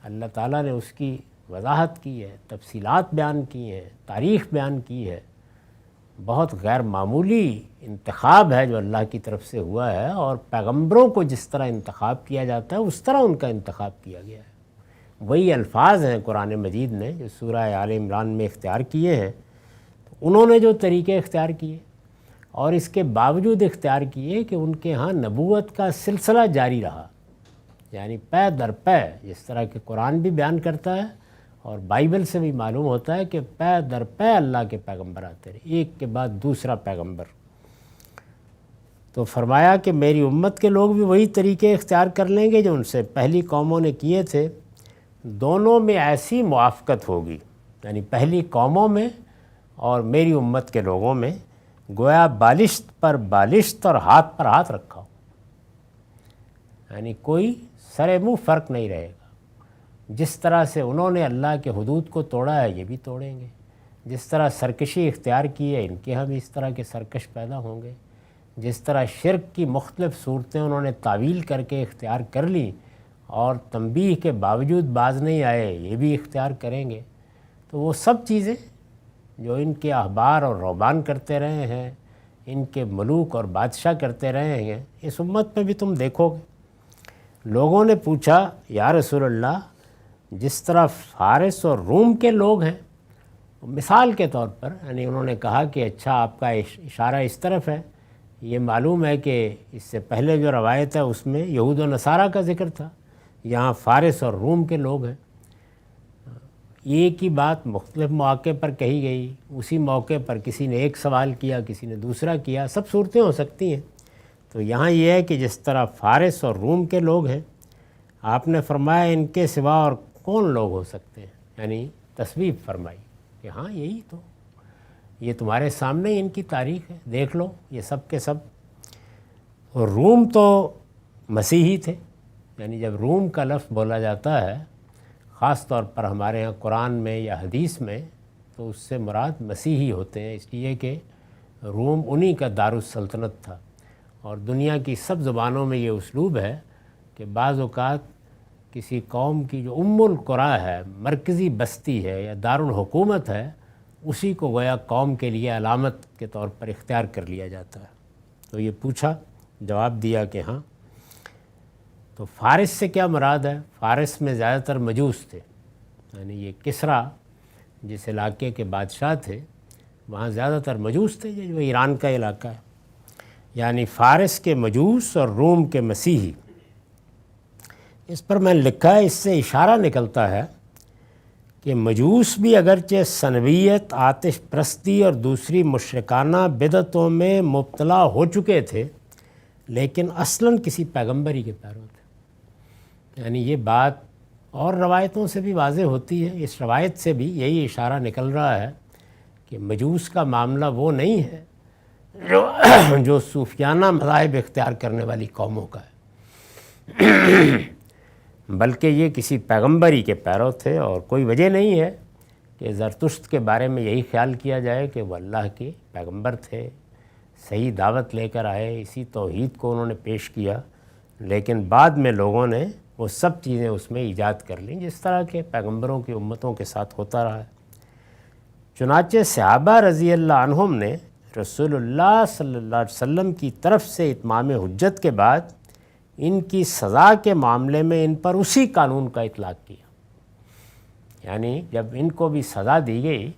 اللہ تعالیٰ نے اس کی وضاحت کی ہے، تفصیلات بیان کی ہیں، تاریخ بیان کی ہے۔ بہت غیر معمولی انتخاب ہے جو اللہ کی طرف سے ہوا ہے، اور پیغمبروں کو جس طرح انتخاب کیا جاتا ہے اس طرح ان کا انتخاب کیا گیا ہے۔ وہی الفاظ ہیں قرآن مجید نے جو سورہ آل عمران میں اختیار کیے ہیں، انہوں نے جو طریقے اختیار کیے اور اس کے باوجود اختیار کیے کہ ان کے ہاں نبوت کا سلسلہ جاری رہا، یعنی پے در پے، جس طرح کہ قرآن بھی بیان کرتا ہے اور بائبل سے بھی معلوم ہوتا ہے کہ پے در پے اللہ کے پیغمبر آتے رہے، ایک کے بعد دوسرا پیغمبر۔ تو فرمایا کہ میری امت کے لوگ بھی وہی طریقے اختیار کر لیں گے جو ان سے پہلی قوموں نے کیے تھے۔ دونوں میں ایسی موافقت ہوگی، یعنی پہلی قوموں میں اور میری امت کے لوگوں میں، گویا بالشت پر بالشت اور ہاتھ پر ہاتھ رکھا ہو، یعنی کوئی سر منہ فرق نہیں رہے گا۔ جس طرح سے انہوں نے اللہ کے حدود کو توڑا ہے یہ بھی توڑیں گے، جس طرح سرکشی اختیار کی ہے ان کے ہاں بھی اس طرح کے سرکش پیدا ہوں گے، جس طرح شرک کی مختلف صورتیں انہوں نے تعویل کر کے اختیار کر لی اور تنبیہ کے باوجود باز نہیں آئے یہ بھی اختیار کریں گے۔ تو وہ سب چیزیں جو ان کے احبار اور رہبان کرتے رہے ہیں، ان کے ملوک اور بادشاہ کرتے رہے ہیں، اس امت میں بھی تم دیکھو گے۔ لوگوں نے پوچھا یا رسول اللہ، جس طرح فارس اور روم کے لوگ ہیں، مثال کے طور پر، یعنی انہوں نے کہا کہ اچھا آپ کا اشارہ اس طرف ہے، یہ معلوم ہے کہ اس سے پہلے جو روایت ہے اس میں یہود و نصارہ کا ذکر تھا، یہاں فارس اور روم کے لوگ ہیں۔ ایک ہی بات مختلف مواقع پر کہی گئی، اسی موقع پر کسی نے ایک سوال کیا، کسی نے دوسرا کیا، سب صورتیں ہو سکتی ہیں۔ تو یہاں یہ ہے کہ جس طرح فارس اور روم کے لوگ ہیں، آپ نے فرمایا ان کے سوا اور کون لوگ ہو سکتے ہیں، یعنی تصویب فرمائی کہ ہاں یہی تو، یہ تمہارے سامنے ہی ان کی تاریخ ہے، دیکھ لو یہ سب کے سب۔ اور روم تو مسیحی تھے، یعنی جب روم کا لفظ بولا جاتا ہے خاص طور پر ہمارے ہاں قرآن میں یا حدیث میں، تو اس سے مراد مسیحی ہوتے ہیں، اس لیے کہ روم انہی کا دارالسلطنت تھا۔ اور دنیا کی سب زبانوں میں یہ اسلوب ہے کہ بعض اوقات کسی قوم کی جو القریٰ ہے، مرکزی بستی ہے یا دارالحکومت ہے، اسی کو گویا قوم کے لیے علامت کے طور پر اختیار کر لیا جاتا ہے۔ تو یہ پوچھا، جواب دیا کہ ہاں۔ تو فارس سے کیا مراد ہے؟ فارس میں زیادہ تر مجوس تھے، یعنی یہ کسریٰ جس علاقے کے بادشاہ تھے وہاں زیادہ تر مجوس تھے، جو ایران کا علاقہ ہے، یعنی فارس کے مجوس اور روم کے مسیحی۔ اس پر میں نے لکھا ہے، اس سے اشارہ نکلتا ہے کہ مجوس بھی اگرچہ سنویت، آتش پرستی اور دوسری مشرکانہ بدعتوں میں مبتلا ہو چکے تھے، لیکن اصلاً کسی پیغمبری کے پیرو تھے۔ یعنی یہ بات اور روایتوں سے بھی واضح ہوتی ہے، اس روایت سے بھی یہی اشارہ نکل رہا ہے کہ مجوس کا معاملہ وہ نہیں ہے جو صوفیانہ مذاہب اختیار کرنے والی قوموں کا ہے، بلکہ یہ کسی پیغمبری کے پیرو تھے، اور کوئی وجہ نہیں ہے کہ زرتشت کے بارے میں یہی خیال کیا جائے کہ وہ اللہ کے پیغمبر تھے، صحیح دعوت لے کر آئے، اسی توحید کو انہوں نے پیش کیا، لیکن بعد میں لوگوں نے وہ سب چیزیں اس میں ایجاد کر لیں، جس طرح کے پیغمبروں کی امتوں کے ساتھ ہوتا رہا ہے۔ چنانچہ صحابہ رضی اللہ عنہم نے رسول اللہ صلی اللہ علیہ وسلم کی طرف سے اتمام حجت کے بعد ان کی سزا کے معاملے میں ان پر اسی قانون کا اطلاق کیا، یعنی جب ان کو بھی سزا دی گئی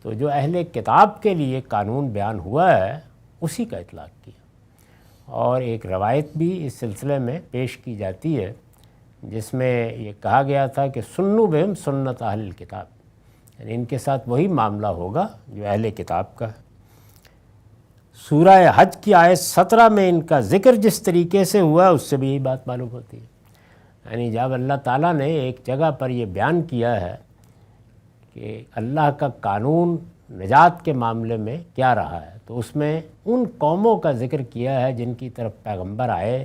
تو جو اہل کتاب کے لیے قانون بیان ہوا ہے اسی کا اطلاق کیا۔ اور ایک روایت بھی اس سلسلے میں پیش کی جاتی ہے جس میں یہ کہا گیا تھا کہ سنو بہم سنت اہل کتاب، یعنی ان کے ساتھ وہی معاملہ ہوگا جو اہل کتاب کا ہے۔ سورہ حج کی آیت 17 میں ان کا ذکر جس طریقے سے ہوا اس سے بھی یہی بات معلوم ہوتی ہے، یعنی جب اللہ تعالیٰ نے ایک جگہ پر یہ بیان کیا ہے کہ اللہ کا قانون نجات کے معاملے میں کیا رہا ہے، تو اس میں ان قوموں کا ذکر کیا ہے جن کی طرف پیغمبر آئے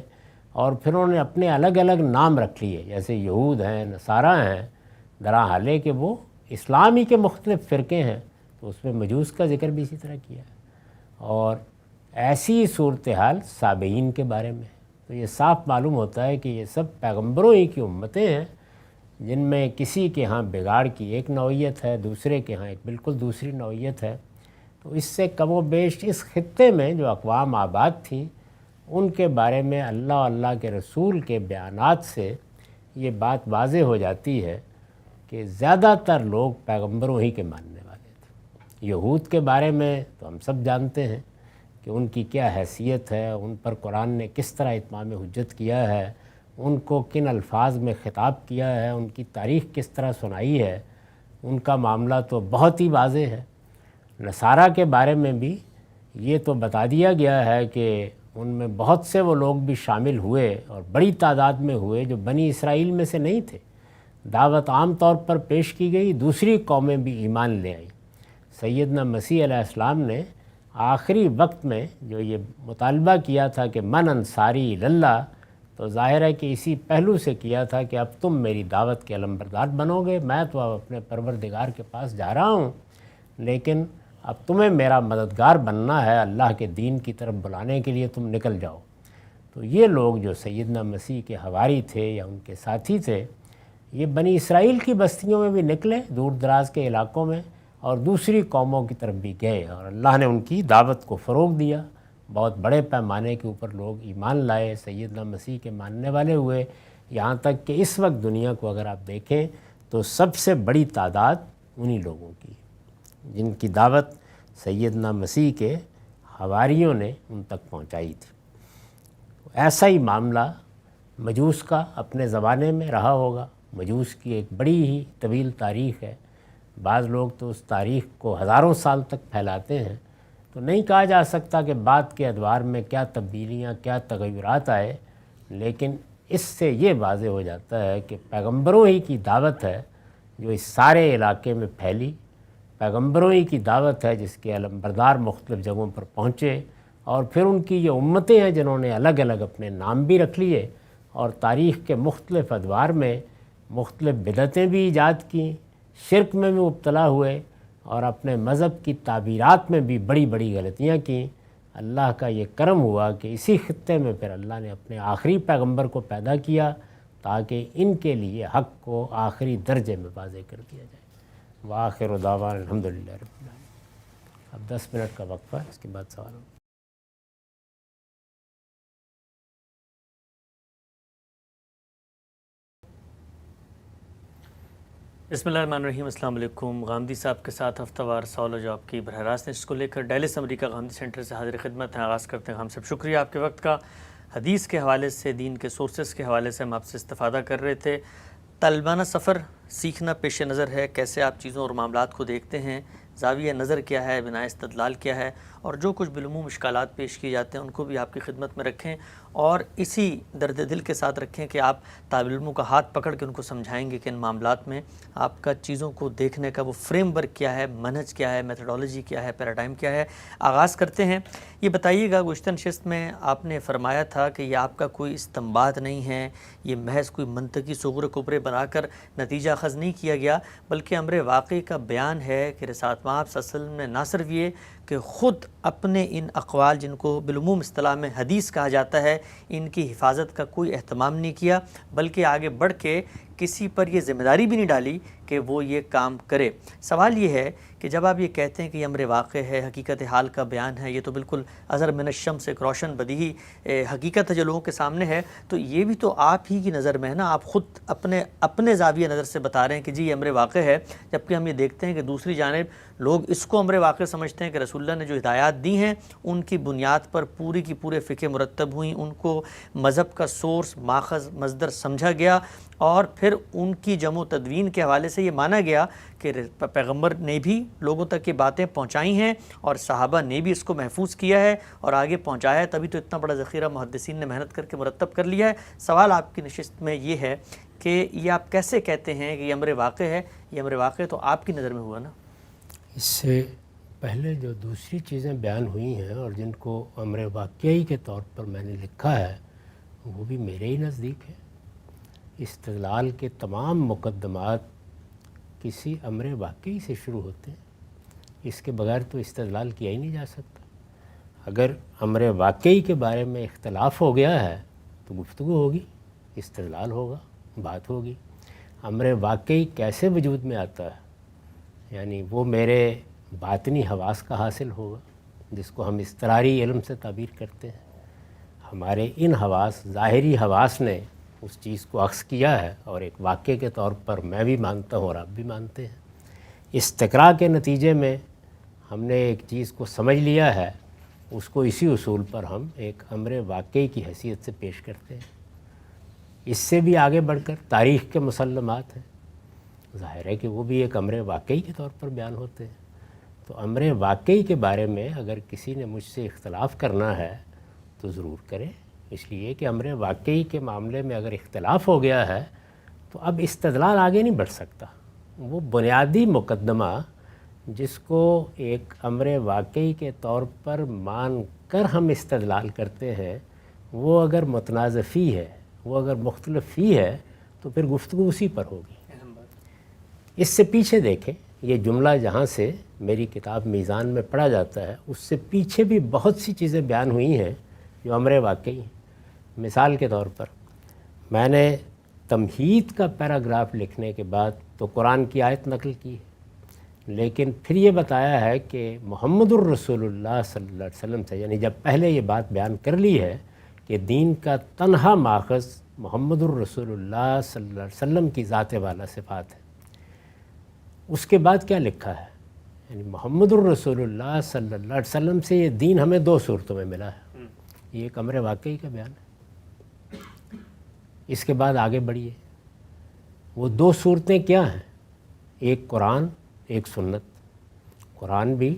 اور پھر انہوں نے اپنے الگ الگ نام رکھ لیے، جیسے یہود ہیں، نصارہ ہیں، درحالے کہ وہ اسلامی کے مختلف فرقے ہیں، تو اس میں مجوس کا ذکر بھی اسی طرح کیا ہے۔ اور ایسی صورتحال سابعین کے بارے میں ہے، تو یہ صاف معلوم ہوتا ہے کہ یہ سب پیغمبروں ہی کی امتیں ہیں، جن میں کسی کے ہاں بگاڑ کی ایک نوعیت ہے، دوسرے کے ہاں ایک بالکل دوسری نوعیت ہے۔ تو اس سے کم و بیش اس خطے میں جو اقوام آباد تھیں ان کے بارے میں اللہ اور اللہ کے رسول کے بیانات سے یہ بات واضح ہو جاتی ہے کہ زیادہ تر لوگ پیغمبروں ہی کے ماننے والے تھے۔ یہود کے بارے میں تو ہم سب جانتے ہیں کہ ان کی کیا حیثیت ہے، ان پر قرآن نے کس طرح اتمام حجت کیا ہے، ان کو کن الفاظ میں خطاب کیا ہے، ان کی تاریخ کس طرح سنائی ہے، ان کا معاملہ تو بہت ہی واضح ہے۔ نصارہ کے بارے میں بھی یہ تو بتا دیا گیا ہے کہ ان میں بہت سے وہ لوگ بھی شامل ہوئے اور بڑی تعداد میں ہوئے جو بنی اسرائیل میں سے نہیں تھے، دعوت عام طور پر پیش کی گئی، دوسری قومیں بھی ایمان لے آئیں۔ سیدنا مسیح علیہ السلام نے آخری وقت میں جو یہ مطالبہ کیا تھا کہ من انصاری اللہ، تو ظاہر ہے کہ اسی پہلو سے کیا تھا کہ اب تم میری دعوت کے علمبردار بنو گے، میں تو اب اپنے پروردگار کے پاس جا رہا ہوں، لیکن اب تمہیں میرا مددگار بننا ہے، اللہ کے دین کی طرف بلانے کے لیے تم نکل جاؤ۔ تو یہ لوگ جو سیدنا مسیح کے حواری تھے یا ان کے ساتھی تھے، یہ بنی اسرائیل کی بستیوں میں بھی نکلے، دور دراز کے علاقوں میں، اور دوسری قوموں کی طرف بھی گئے، اور اللہ نے ان کی دعوت کو فروغ دیا، بہت بڑے پیمانے کے اوپر لوگ ایمان لائے، سیدنا مسیح کے ماننے والے ہوئے، یہاں تک کہ اس وقت دنیا کو اگر آپ دیکھیں تو سب سے بڑی تعداد انہی لوگوں کی جن کی دعوت سیدنا مسیح کے حواریوں نے ان تک پہنچائی تھی۔ ایسا ہی معاملہ مجوس کا اپنے زمانے میں رہا ہوگا۔ مجوس کی ایک بڑی ہی طویل تاریخ ہے، بعض لوگ تو اس تاریخ کو ہزاروں سال تک پھیلاتے ہیں، تو نہیں کہا جا سکتا کہ بعد کے ادوار میں کیا تبدیلیاں، کیا تغیرات آئے، لیکن اس سے یہ واضح ہو جاتا ہے کہ پیغمبروں ہی کی دعوت ہے جو اس سارے علاقے میں پھیلی، پیغمبروں ہی کی دعوت ہے جس کے علمبردار مختلف جگہوں پر پہنچے، اور پھر ان کی یہ امتیں ہیں جنہوں نے الگ الگ اپنے نام بھی رکھ لیے اور تاریخ کے مختلف ادوار میں مختلف بدعتیں بھی ایجاد کیں، شرک میں بھی مبتلا ہوئے، اور اپنے مذہب کی تعبیرات میں بھی بڑی بڑی غلطیاں کیں۔ اللہ کا یہ کرم ہوا کہ اسی خطے میں پھر اللہ نے اپنے آخری پیغمبر کو پیدا کیا تاکہ ان کے لیے حق کو آخری درجے میں واضح کر دیا جائے۔ وآخر دعوانا الحمدللہ رب العالمین۔ اب 10 منٹ کا وقفہ، اس کے بعد سوال ہوگا۔ بسم اللہ الرحمن الرحیم، السلام علیکم۔ غامدی صاحب کے ساتھ ہفتہ وار سوال و جواب کی براہ راست اس کو لے کر ڈیلس امریکہ غامدی سینٹر سے حاضر خدمت ہیں۔ آغاز کرتے ہیں۔ ہم سب شکریہ آپ کے وقت کا۔ حدیث کے حوالے سے، دین کے سورسز کے حوالے سے ہم آپ سے استفادہ کر رہے تھے۔ طالبانہ سفر سیکھنا پیش نظر ہے، کیسے آپ چیزوں اور معاملات کو دیکھتے ہیں، زاویہ نظر کیا ہے، بنائے استدلال کیا ہے، اور جو کچھ بالعموم اشکالات پیش کیے جاتے ہیں ان کو بھی آپ کی خدمت میں رکھیں، اور اسی درد دل کے ساتھ رکھیں کہ آپ طالب علموں کا ہاتھ پکڑ کے ان کو سمجھائیں گے کہ ان معاملات میں آپ کا چیزوں کو دیکھنے کا وہ فریم ورک کیا ہے، منہج کیا ہے، میتھڈالوجی کیا ہے، پیراڈائم کیا ہے۔ آغاز کرتے ہیں۔ یہ بتائیے گا، گزشتہ نشست میں آپ نے فرمایا تھا کہ یہ آپ کا کوئی استنباط نہیں ہے، یہ محض کوئی منطقی صغر کبرے بنا کر نتیجہ اخذ نہیں کیا گیا، بلکہ امر واقعی کا بیان ہے کہ رسالت مآب صلی اللہ علیہ وسلم نے نہ صرف یہ کہ خود اپنے ان اقوال جن کو بالعموم اصطلاح میں حدیث کہا جاتا ہے، ان کی حفاظت کا کوئی اہتمام نہیں کیا، بلکہ آگے بڑھ کے کسی پر یہ ذمہ داری بھی نہیں ڈالی کہ وہ یہ کام کرے۔ سوال یہ ہے کہ جب آپ یہ کہتے ہیں کہ یہ امر واقع ہے، حقیقت حال کا بیان ہے، یہ تو بالکل اظہر من الشمس ایک روشن بدیہی حقیقت ہے جو لوگوں کے سامنے ہے، تو یہ بھی تو آپ ہی کی نظر میں ہے نا، آپ خود اپنے زاویہ نظر سے بتا رہے ہیں کہ جی یہ امر واقع ہے، جبکہ ہم یہ دیکھتے ہیں کہ دوسری جانب لوگ اس کو امر واقع سمجھتے ہیں کہ رسول اللہ نے جو ہدایات دی ہیں ان کی بنیاد پر پوری کی پورے فقہ مرتب ہوئیں، ان کو مذہب کا سورس، ماخذ، مصدر سمجھا گیا، اور پھر ان کی جمع و تدوین کے حوالے سے یہ مانا گیا کہ پیغمبر نے بھی لوگوں تک یہ باتیں پہنچائی ہیں اور صحابہ نے بھی اس کو محفوظ کیا ہے اور آگے پہنچایا ہے، تبھی تو اتنا بڑا ذخیرہ محدثین نے محنت کر کے مرتب کر لیا ہے۔ سوال آپ کی نشست میں یہ ہے کہ یہ آپ کیسے کہتے ہیں کہ یہ امر واقع ہے؟ یہ امر واقع تو آپ کی نظر میں ہوا نا۔ اس سے پہلے جو دوسری چیزیں بیان ہوئی ہیں اور جن کو امر واقعی کے طور پر میں نے لکھا ہے وہ بھی میرے ہی نزدیک ہے۔ استدلال کے تمام مقدمات کسی امر واقعی سے شروع ہوتے ہیں، اس کے بغیر تو استدلال کیا ہی نہیں جا سکتا۔ اگر امر واقعی کے بارے میں اختلاف ہو گیا ہے تو گفتگو ہوگی، استدلال ہوگا، بات ہوگی۔ امر واقعی کیسے وجود میں آتا ہے، یعنی وہ میرے باطنی حواس کا حاصل ہوگا، جس کو ہم اضطراری علم سے تعبیر کرتے ہیں۔ ہمارے ان حواس، ظاہری حواس نے اس چیز کو عکس کیا ہے اور ایک واقعے کے طور پر میں بھی مانتا ہوں اور آپ بھی مانتے ہیں۔ استقراء کے نتیجے میں ہم نے ایک چیز کو سمجھ لیا ہے، اس کو اسی اصول پر ہم ایک امر واقعی کی حیثیت سے پیش کرتے ہیں۔ اس سے بھی آگے بڑھ کر تاریخ کے مسلمات ہیں، ظاہر ہے کہ وہ بھی ایک امر واقعی کے طور پر بیان ہوتے ہیں۔ تو امر واقعی کے بارے میں اگر کسی نے مجھ سے اختلاف کرنا ہے تو ضرور کرے، اس لیے کہ امر واقعی کے معاملے میں اگر اختلاف ہو گیا ہے تو اب استدلال آگے نہیں بڑھ سکتا۔ وہ بنیادی مقدمہ جس کو ایک امر واقعی کے طور پر مان کر ہم استدلال کرتے ہیں، وہ اگر متنازع فی ہے، وہ اگر مختلف فی ہے تو پھر گفتگو اسی پر ہوگی۔ اس سے پیچھے دیکھیں، یہ جملہ جہاں سے میری کتاب میزان میں پڑھا جاتا ہے اس سے پیچھے بھی بہت سی چیزیں بیان ہوئی ہیں جو امر واقعی ہیں۔ مثال کے طور پر میں نے تمہید کا پیراگراف لکھنے کے بعد تو قرآن کی آیت نقل کی ہے، لیکن پھر یہ بتایا ہے کہ محمد الرسول اللہ صلی اللہ علیہ وسلم سے، یعنی جب پہلے یہ بات بیان کر لی ہے کہ دین کا تنہا ماخذ محمد الرسول اللہ صلی اللہ علیہ وسلم کی ذات والا صفات ہے، اس کے بعد کیا لکھا ہے، یعنی محمد الرسول اللہ صلی اللہ علیہ وسلم سے یہ دین ہمیں دو صورتوں میں ملا ہے۔ یہ ایک امر واقعی کا بیان ہے۔ اس کے بعد آگے بڑھیے، وہ دو صورتیں کیا ہیں؟ ایک قرآن، ایک سنت۔ قرآن بھی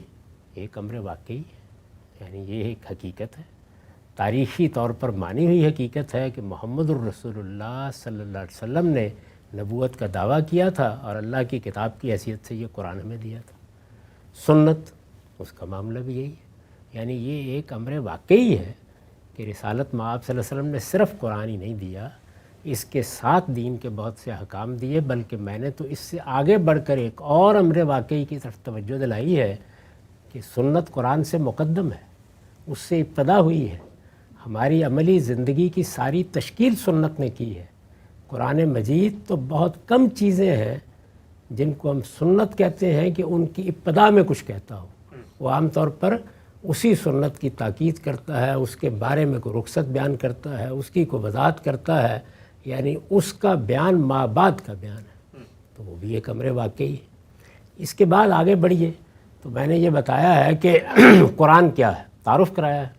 ایک امر واقعی ہے، یعنی یہ ایک حقیقت ہے، تاریخی طور پر مانی ہوئی حقیقت ہے کہ محمد الرسول اللہ صلی اللہ علیہ وسلم نے نبوت کا دعویٰ کیا تھا اور اللہ کی کتاب کی حیثیت سے یہ قرآن ہمیں دیا تھا۔ سنت، اس کا معاملہ بھی یہی ہے، یعنی یہ ایک امر واقعی ہے کہ رسالت مآب صلی اللہ علیہ وسلم نے صرف قرآن ہی نہیں دیا، اس کے ساتھ دین کے بہت سے احکام دیے، بلکہ میں نے تو اس سے آگے بڑھ کر ایک اور امر واقعی کی طرف توجہ دلائی ہے کہ سنت قرآن سے مقدم ہے، اس سے ابتدا ہوئی ہے۔ ہماری عملی زندگی کی ساری تشکیل سنت نے کی ہے۔ قرآن مجید تو بہت کم چیزیں ہیں جن کو ہم سنت کہتے ہیں کہ ان کی ابتدا میں کچھ کہتا ہو، وہ عام طور پر اسی سنت کی تاکید کرتا ہے، اس کے بارے میں کوئی رخصت بیان کرتا ہے، اس کی کوئی وضاحت کرتا ہے، یعنی اس کا بیان ما بعد کا بیان ہے۔ تو وہ بھی ایک امر واقعی ہے۔ اس کے بعد آگے بڑھیے تو میں نے یہ بتایا ہے کہ قرآن کیا ہے، تعارف کرایا ہے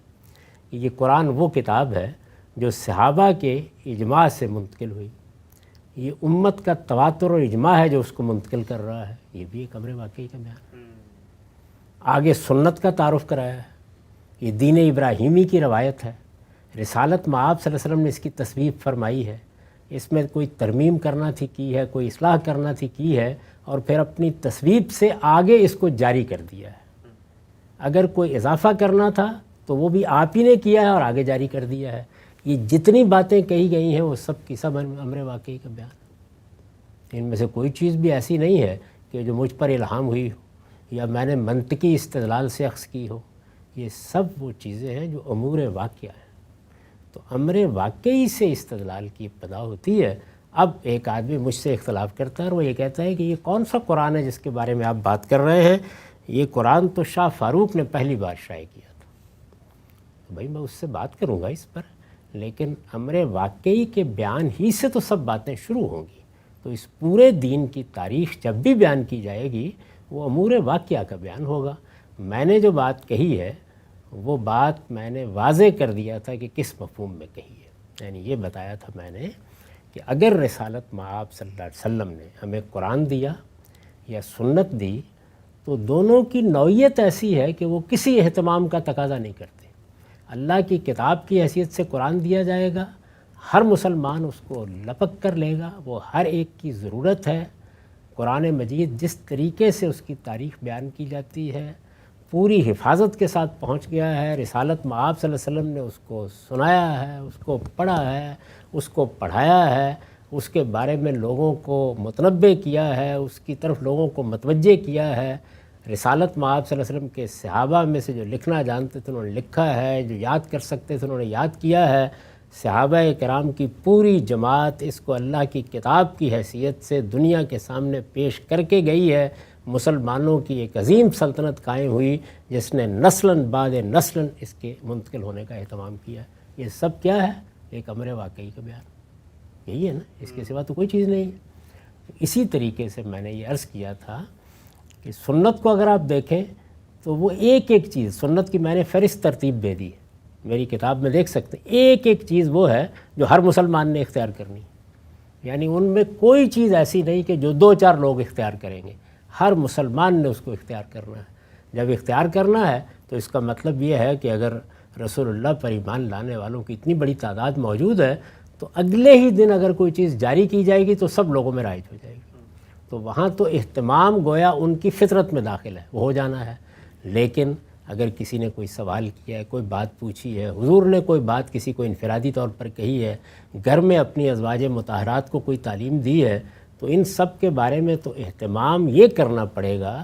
کہ یہ قرآن وہ کتاب ہے جو صحابہ کے اجماع سے منتقل ہوئی، یہ امت کا تواتر اور اجماع ہے جو اس کو منتقل کر رہا ہے، یہ بھی ایک امر واقعی کا بیان۔ آگے سنت کا تعارف کرایا ہے، یہ دین ابراہیمی کی روایت ہے، رسالت میں آپ صلی اللہ علیہ وسلم نے اس کی تصویب فرمائی ہے، اس میں کوئی ترمیم کرنا تھی کی ہے، کوئی اصلاح کرنا تھی کی ہے، اور پھر اپنی تصویب سے آگے اس کو جاری کر دیا ہے۔ اگر کوئی اضافہ کرنا تھا تو وہ بھی آپ ہی نے کیا ہے اور آگے جاری کر دیا ہے۔ یہ جتنی باتیں کہی گئی ہیں وہ سب کی سب امر واقعی کا بیان، ان میں سے کوئی چیز بھی ایسی نہیں ہے کہ جو مجھ پر الہام ہوئی ہو یا میں نے منطقی استدلال سے اخذ کی ہو، یہ سب وہ چیزیں ہیں جو امور واقعہ ہیں۔ تو امر واقعی سے استدلال کی ابتدا ہوتی ہے۔ اب ایک آدمی مجھ سے اختلاف کرتا ہے اور وہ یہ کہتا ہے کہ یہ کون سا قرآن ہے جس کے بارے میں آپ بات کر رہے ہیں، یہ قرآن تو شاہ فاروق نے پہلی بار شائع کیا تھا۔ تو بھائی میں اس سے بات کروں گا اس پر، لیکن امر واقعی کے بیان ہی سے تو سب باتیں شروع ہوں گی، تو اس پورے دین کی تاریخ جب بھی بیان کی جائے گی وہ امور واقعہ کا بیان ہوگا۔ میں نے جو بات کہی ہے وہ بات میں نے واضح کر دیا تھا کہ کس مفہوم میں کہی ہے، یعنی یہ بتایا تھا میں نے کہ اگر رسالت مآب صلی اللہ علیہ وسلم نے ہمیں قرآن دیا یا سنت دی تو دونوں کی نوعیت ایسی ہے کہ وہ کسی اہتمام کا تقاضا نہیں کرتے۔ اللہ کی کتاب کی حیثیت سے قرآن دیا جائے گا، ہر مسلمان اس کو لپک کر لے گا، وہ ہر ایک کی ضرورت ہے۔ قرآن مجید جس طریقے سے اس کی تاریخ بیان کی جاتی ہے پوری حفاظت کے ساتھ پہنچ گیا ہے۔ رسالت مآب صلی اللہ علیہ وسلم نے اس کو سنایا ہے، اس کو پڑھا ہے، اس کو پڑھایا ہے، اس کے بارے میں لوگوں کو متنبع کیا ہے، اس کی طرف لوگوں کو متوجہ کیا ہے۔ رسالت مآب صلی اللہ علیہ وسلم کے صحابہ میں سے جو لکھنا جانتے تھے انہوں نے لکھا ہے، جو یاد کر سکتے تھے انہوں نے یاد کیا ہے۔ صحابہ کرام کی پوری جماعت اس کو اللہ کی کتاب کی حیثیت سے دنیا کے سامنے پیش کر کے گئی ہے۔ مسلمانوں کی ایک عظیم سلطنت قائم ہوئی جس نے نسلاً بعد نسلاً اس کے منتقل ہونے کا اہتمام کیا۔ یہ سب کیا ہے؟ ایک امر واقعی کا بیان، یہی ہے نا، اس کے سوا تو کوئی چیز نہیں ہے۔ اسی طریقے سے میں نے یہ عرض کیا تھا کہ سنت کو اگر آپ دیکھیں تو وہ ایک ایک چیز، سنت کی میں نے فہرست ترتیب دے دی ہے، میری کتاب میں دیکھ سکتے ہیں، ایک ایک چیز وہ ہے جو ہر مسلمان نے اختیار کرنی ہے، یعنی ان میں کوئی چیز ایسی نہیں کہ جو دو چار لوگ اختیار کریں گے، ہر مسلمان نے اس کو اختیار کرنا ہے۔ جب اختیار کرنا ہے تو اس کا مطلب یہ ہے کہ اگر رسول اللہ پر ایمان لانے والوں کی اتنی بڑی تعداد موجود ہے تو اگلے ہی دن اگر کوئی چیز جاری کی جائے گی تو سب لوگوں میں رائج ہو جائے گی، تو وہاں تو اہتمام گویا ان کی فطرت میں داخل ہے، وہ ہو جانا ہے۔ لیکن اگر کسی نے کوئی سوال کیا ہے، کوئی بات پوچھی ہے، حضور نے کوئی بات کسی کو انفرادی طور پر کہی ہے، گھر میں اپنی ازواج مطہرات کو کوئی تعلیم دی ہے، تو ان سب کے بارے میں تو اہتمام یہ کرنا پڑے گا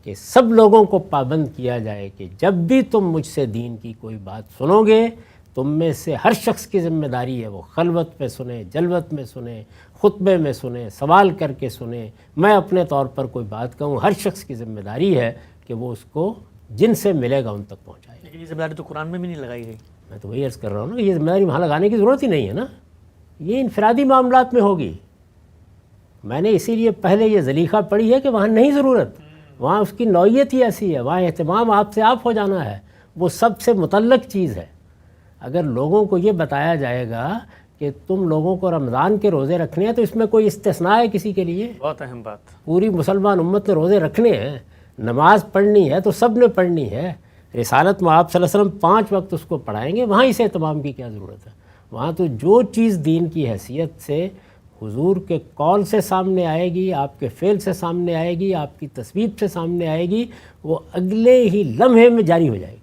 کہ سب لوگوں کو پابند کیا جائے کہ جب بھی تم مجھ سے دین کی کوئی بات سنو گے، تم میں سے ہر شخص کی ذمہ داری ہے وہ خلوت میں سنے، جلوت میں سنے، خطبے میں سنے، سوال کر کے سنے، میں اپنے طور پر کوئی بات کہوں، ہر شخص کی ذمہ داری ہے کہ وہ اس کو جن سے ملے گا ان تک پہنچائے۔ لیکن یہ ذمہ داری تو قرآن میں بھی نہیں لگائی گئی۔ میں تو وہی عرض کر رہا ہوں نا، یہ ذمہ داری وہاں لگانے کی ضرورت ہی نہیں ہے نا، یہ انفرادی معاملات میں ہوگی۔ میں نے اسی لیے پہلے یہ زلیخہ پڑھی ہے کہ وہاں نہیں ضرورت، وہاں اس کی نوعیت ہی ایسی ہے، وہاں اہتمام آپ سے آپ ہو جانا ہے، وہ سب سے متعلق چیز ہے۔ اگر لوگوں کو یہ بتایا جائے گا کہ تم لوگوں کو رمضان کے روزے رکھنے ہیں تو اس میں کوئی استثناء ہے کسی کے لیے؟ بہت اہم بات۔ پوری مسلمان امت نے روزے رکھنے ہیں، نماز پڑھنی ہے تو سب نے پڑھنی ہے۔ رسالت میں آپ صلی اللہ علیہ وسلم 5 وقت اس کو پڑھائیں گے، وہاں اس اہتمام کی کیا ضرورت ہے؟ وہاں تو جو چیز دین کی حیثیت سے حضور کے قول سے سامنے آئے گی، آپ کے فعل سے سامنے آئے گی، آپ کی تصویب سے سامنے آئے گی، وہ اگلے ہی لمحے میں جاری ہو جائے گی۔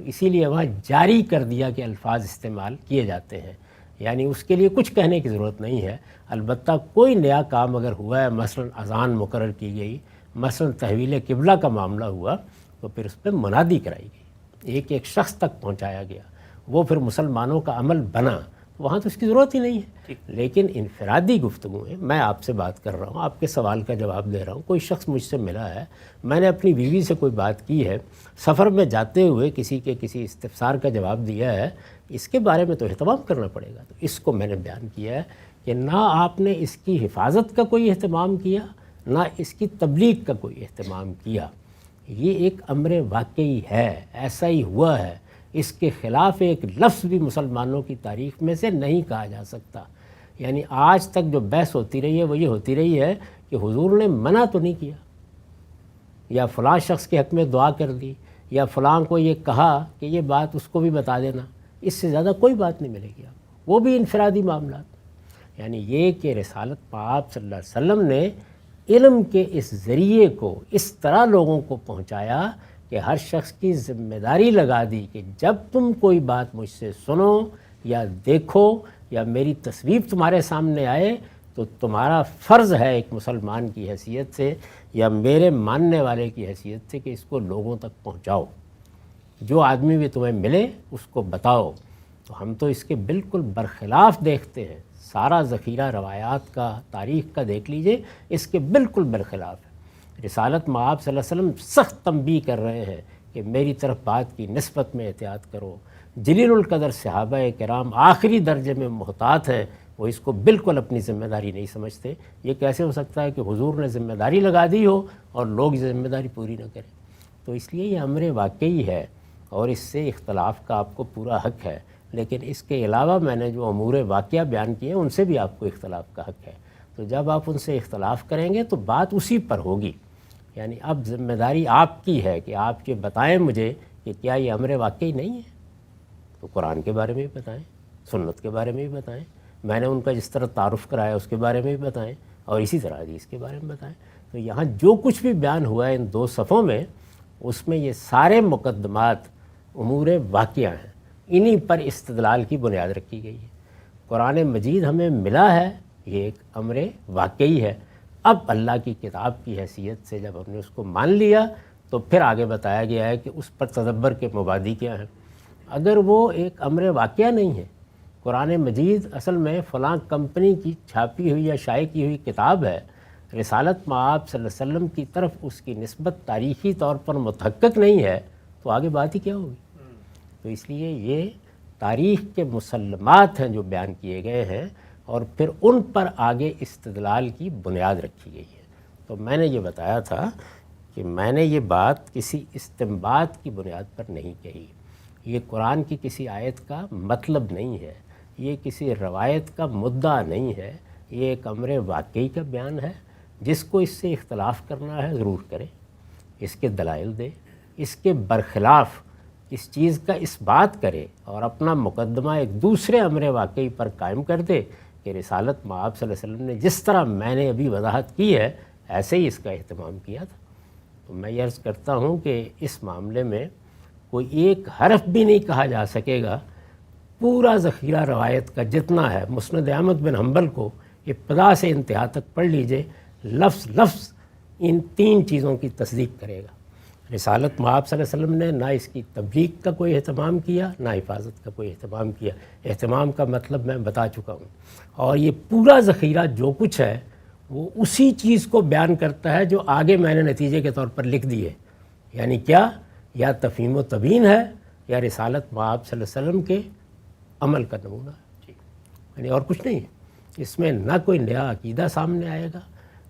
اسی لیے وہاں جاری کر دیا کہ الفاظ استعمال کیے جاتے ہیں، یعنی اس کے لیے کچھ کہنے کی ضرورت نہیں ہے۔ البتہ کوئی نیا کام اگر ہوا ہے، مثلا اذان مقرر کی گئی، مثلا تحویل قبلہ کا معاملہ ہوا، تو پھر اس پہ منادی کرائی گئی، ایک ایک شخص تک پہنچایا گیا، وہ پھر مسلمانوں کا عمل بنا، وہاں تو اس کی ضرورت ہی نہیں ہے۔ لیکن انفرادی گفتگو ہے، میں آپ سے بات کر رہا ہوں، آپ کے سوال کا جواب دے رہا ہوں، کوئی شخص مجھ سے ملا ہے، میں نے اپنی بیوی سے کوئی بات کی ہے، سفر میں جاتے ہوئے کسی استفسار کا جواب دیا ہے، اس کے بارے میں تو اہتمام کرنا پڑے گا۔ تو اس کو میں نے بیان کیا ہے کہ نہ آپ نے اس کی حفاظت کا کوئی اہتمام کیا، نہ اس کی تبلیغ کا کوئی اہتمام کیا۔ یہ ایک امر واقعی ہے، ایسا ہی ہوا ہے، اس کے خلاف ایک لفظ بھی مسلمانوں کی تاریخ میں سے نہیں کہا جا سکتا۔ یعنی آج تک جو بحث ہوتی رہی ہے وہ یہ ہوتی رہی ہے کہ حضور نے منع تو نہیں کیا، یا فلاں شخص کے حق میں دعا کر دی، یا فلاں کو یہ کہا کہ یہ بات اس کو بھی بتا دینا، اس سے زیادہ کوئی بات نہیں ملے گی آپ کو، وہ بھی انفرادی معاملات۔ یعنی یہ کہ رسالت پاک صلی اللہ علیہ وسلم نے علم کے اس ذریعے کو اس طرح لوگوں کو پہنچایا کہ ہر شخص کی ذمہ داری لگا دی کہ جب تم کوئی بات مجھ سے سنو یا دیکھو یا میری تصویر تمہارے سامنے آئے تو تمہارا فرض ہے ایک مسلمان کی حیثیت سے یا میرے ماننے والے کی حیثیت سے کہ اس کو لوگوں تک پہنچاؤ، جو آدمی بھی تمہیں ملے اس کو بتاؤ۔ تو ہم تو اس کے بالکل برخلاف دیکھتے ہیں، سارا ذخیرہ روایات کا، تاریخ کا دیکھ لیجئے، اس کے بالکل برخلاف ہے۔ رسالت مآب صلی اللہ علیہ وسلم سخت تنبیہ کر رہے ہیں کہ میری طرف بات کی نسبت میں احتیاط کرو۔ جلیل القدر صحابہ کرام آخری درجے میں محتاط ہیں، وہ اس کو بالکل اپنی ذمہ داری نہیں سمجھتے۔ یہ کیسے ہو سکتا ہے کہ حضور نے ذمہ داری لگا دی ہو اور لوگ ذمہ داری پوری نہ کریں؟ تو اس لیے یہ امر واقعی ہے اور اس سے اختلاف کا آپ کو پورا حق ہے، لیکن اس کے علاوہ میں نے جو امور واقعہ بیان کیے ہیں ان سے بھی آپ کو اختلاف کا حق ہے۔ تو جب آپ ان سے اختلاف کریں گے تو بات اسی پر ہوگی۔ یعنی اب ذمہ داری آپ کی ہے کہ آپ یہ بتائیں مجھے کہ کیا یہ امر واقعی نہیں ہے، تو قرآن کے بارے میں بھی بتائیں، سنت کے بارے میں بھی بتائیں، میں نے ان کا جس طرح تعارف کرایا اس کے بارے میں بھی بتائیں، اور اسی طرح حدیث کے بارے میں بتائیں۔ تو یہاں جو کچھ بھی بیان ہوا ہے ان 2 صفوں میں، اس میں یہ سارے مقدمات امور واقعہ ہیں، انہی پر استدلال کی بنیاد رکھی گئی ہے۔ قرآن مجید ہمیں ملا ہے، یہ ایک امر واقعی ہے۔ اب اللہ کی کتاب کی حیثیت سے جب ہم نے اس کو مان لیا تو پھر آگے بتایا گیا ہے کہ اس پر تدبر کے مبادی کیا ہیں۔ اگر وہ ایک امر واقعہ نہیں ہے، قرآن مجید اصل میں فلاں کمپنی کی چھاپی ہوئی یا شائع کی ہوئی کتاب ہے، رسالت مآب صلی اللہ علیہ وسلم کی طرف اس کی نسبت تاریخی طور پر متحقق نہیں ہے، تو آگے بات ہی کیا ہوگی؟ تو اس لیے یہ تاریخ کے مسلمات ہیں جو بیان کیے گئے ہیں اور پھر ان پر آگے استدلال کی بنیاد رکھی گئی ہے۔ تو میں نے یہ بتایا تھا کہ میں نے یہ بات کسی استنباط کی بنیاد پر نہیں کہی، یہ قرآن کی کسی آیت کا مطلب نہیں ہے، یہ کسی روایت کا مدعا نہیں ہے، یہ ایک امر واقعی کا بیان ہے۔ جس کو اس سے اختلاف کرنا ہے ضرور کرے، اس کے دلائل دے، اس کے برخلاف اس چیز کا اس بات کرے اور اپنا مقدمہ ایک دوسرے امر واقعی پر قائم کر دے کہ رسالت مآب صلی اللہ علیہ وسلم نے جس طرح میں نے ابھی وضاحت کی ہے ایسے ہی اس کا اہتمام کیا تھا۔ تو میں یہ عرض کرتا ہوں کہ اس معاملے میں کوئی ایک حرف بھی نہیں کہا جا سکے گا۔ پورا ذخیرہ روایت کا جتنا ہے، مسند احمد بن حنبل کو ابتدا سے انتہا تک پڑھ لیجئے، لفظ لفظ ان 3 چیزوں کی تصدیق کرے گا۔ رسالت مآب صلی اللہ علیہ وسلم نے نہ اس کی تبلیغ کا کوئی اہتمام کیا، نہ حفاظت کا کوئی اہتمام کیا۔ اہتمام کا مطلب میں بتا چکا ہوں، اور یہ پورا ذخیرہ جو کچھ ہے وہ اسی چیز کو بیان کرتا ہے جو آگے میں نے نتیجے کے طور پر لکھ دی ہے۔ یعنی کیا؟ یا تفہیم و تبیین ہے یا رسالت مآب صلی اللہ علیہ وسلم کے عمل کا نمونہ ہے، یعنی اور کچھ نہیں ہے۔ اس میں نہ کوئی نیا عقیدہ سامنے آئے گا،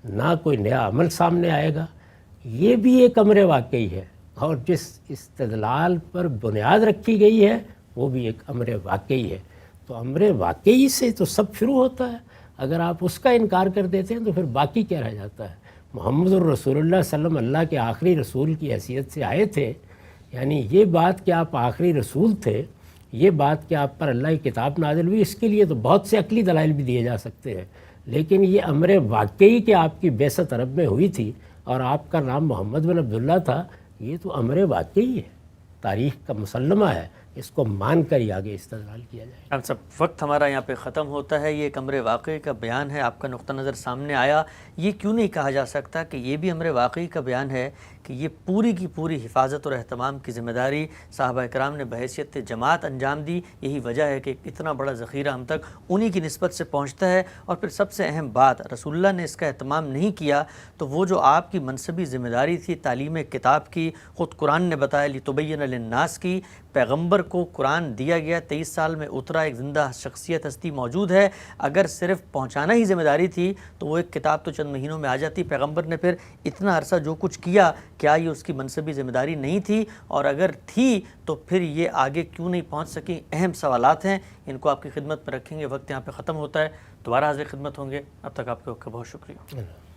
نہ کوئی نیا عمل سامنے آئے گا۔ یہ بھی ایک امر واقعی ہے، اور جس استدلال پر بنیاد رکھی گئی ہے وہ بھی ایک امر واقعی ہے۔ تو امر واقعی سے تو سب شروع ہوتا ہے، اگر آپ اس کا انکار کر دیتے ہیں تو پھر باقی کیا رہ جاتا ہے؟ محمد الرسول اللہ صلی اللہ علیہ وسلم اللہ کے آخری رسول کی حیثیت سے آئے تھے، یعنی یہ بات کہ آپ آخری رسول تھے، یہ بات کہ آپ پر اللہ کی کتاب نازل ہوئی، اس کے لیے تو بہت سے عقلی دلائل بھی دیے جا سکتے ہیں، لیکن یہ امر واقعی کہ آپ کی بعثت عرب میں ہوئی تھی اور آپ کا نام محمد بن عبداللہ تھا، یہ تو امر واقعی ہے، تاریخ کا مسلمہ ہے، اس کو مان کر ہی آگے استدلال کیا جائے۔ ہم سب وقت ہمارا یہاں پہ ختم ہوتا ہے، یہ ایک امر واقعی کا بیان ہے، آپ کا نقطہ نظر سامنے آیا۔ یہ کیوں نہیں کہا جا سکتا کہ یہ بھی امر واقعی کا بیان ہے کہ کہ یہ پوری کی پوری حفاظت اور اہتمام کی ذمہ داری صحابہ کرام نے بحیثیت جماعت انجام دی. یہی وجہ ہے کہ اتنا بڑا ذخیرہ ہم تک انہی کی نسبت سے پہنچتا ہے. اور پھر سب سے اہم بات، رسول اللہ نے اس کا اہتمام نہیں کیا تو وہ جو آپ کی منصبی ذمہ داری تھی تعلیم کتاب کی، خود قرآن نے بتایا لِتُبَيِّنَ لِلنَّاسِ کی، پیغمبر کو قرآن دیا گیا، 23 سال میں اترا، ایک زندہ شخصیت ہستی موجود ہے. اگر صرف پہنچانا ہی ذمہ داری تھی تو وہ ایک کتاب تو چند مہینوں میں آ جاتی. پیغمبر نے پھر اتنا عرصہ جو کچھ کیا، کیا یہ اس کی منصبی ذمہ داری نہیں تھی؟ اور اگر تھی تو پھر یہ آگے کیوں نہیں پہنچ سکی؟ اہم سوالات ہیں، ان کو آپ کی خدمت میں رکھیں گے. وقت یہاں پہ ختم ہوتا ہے، دوبارہ حاضر خدمت ہوں گے. اب تک آپ کا بہت شکریہ.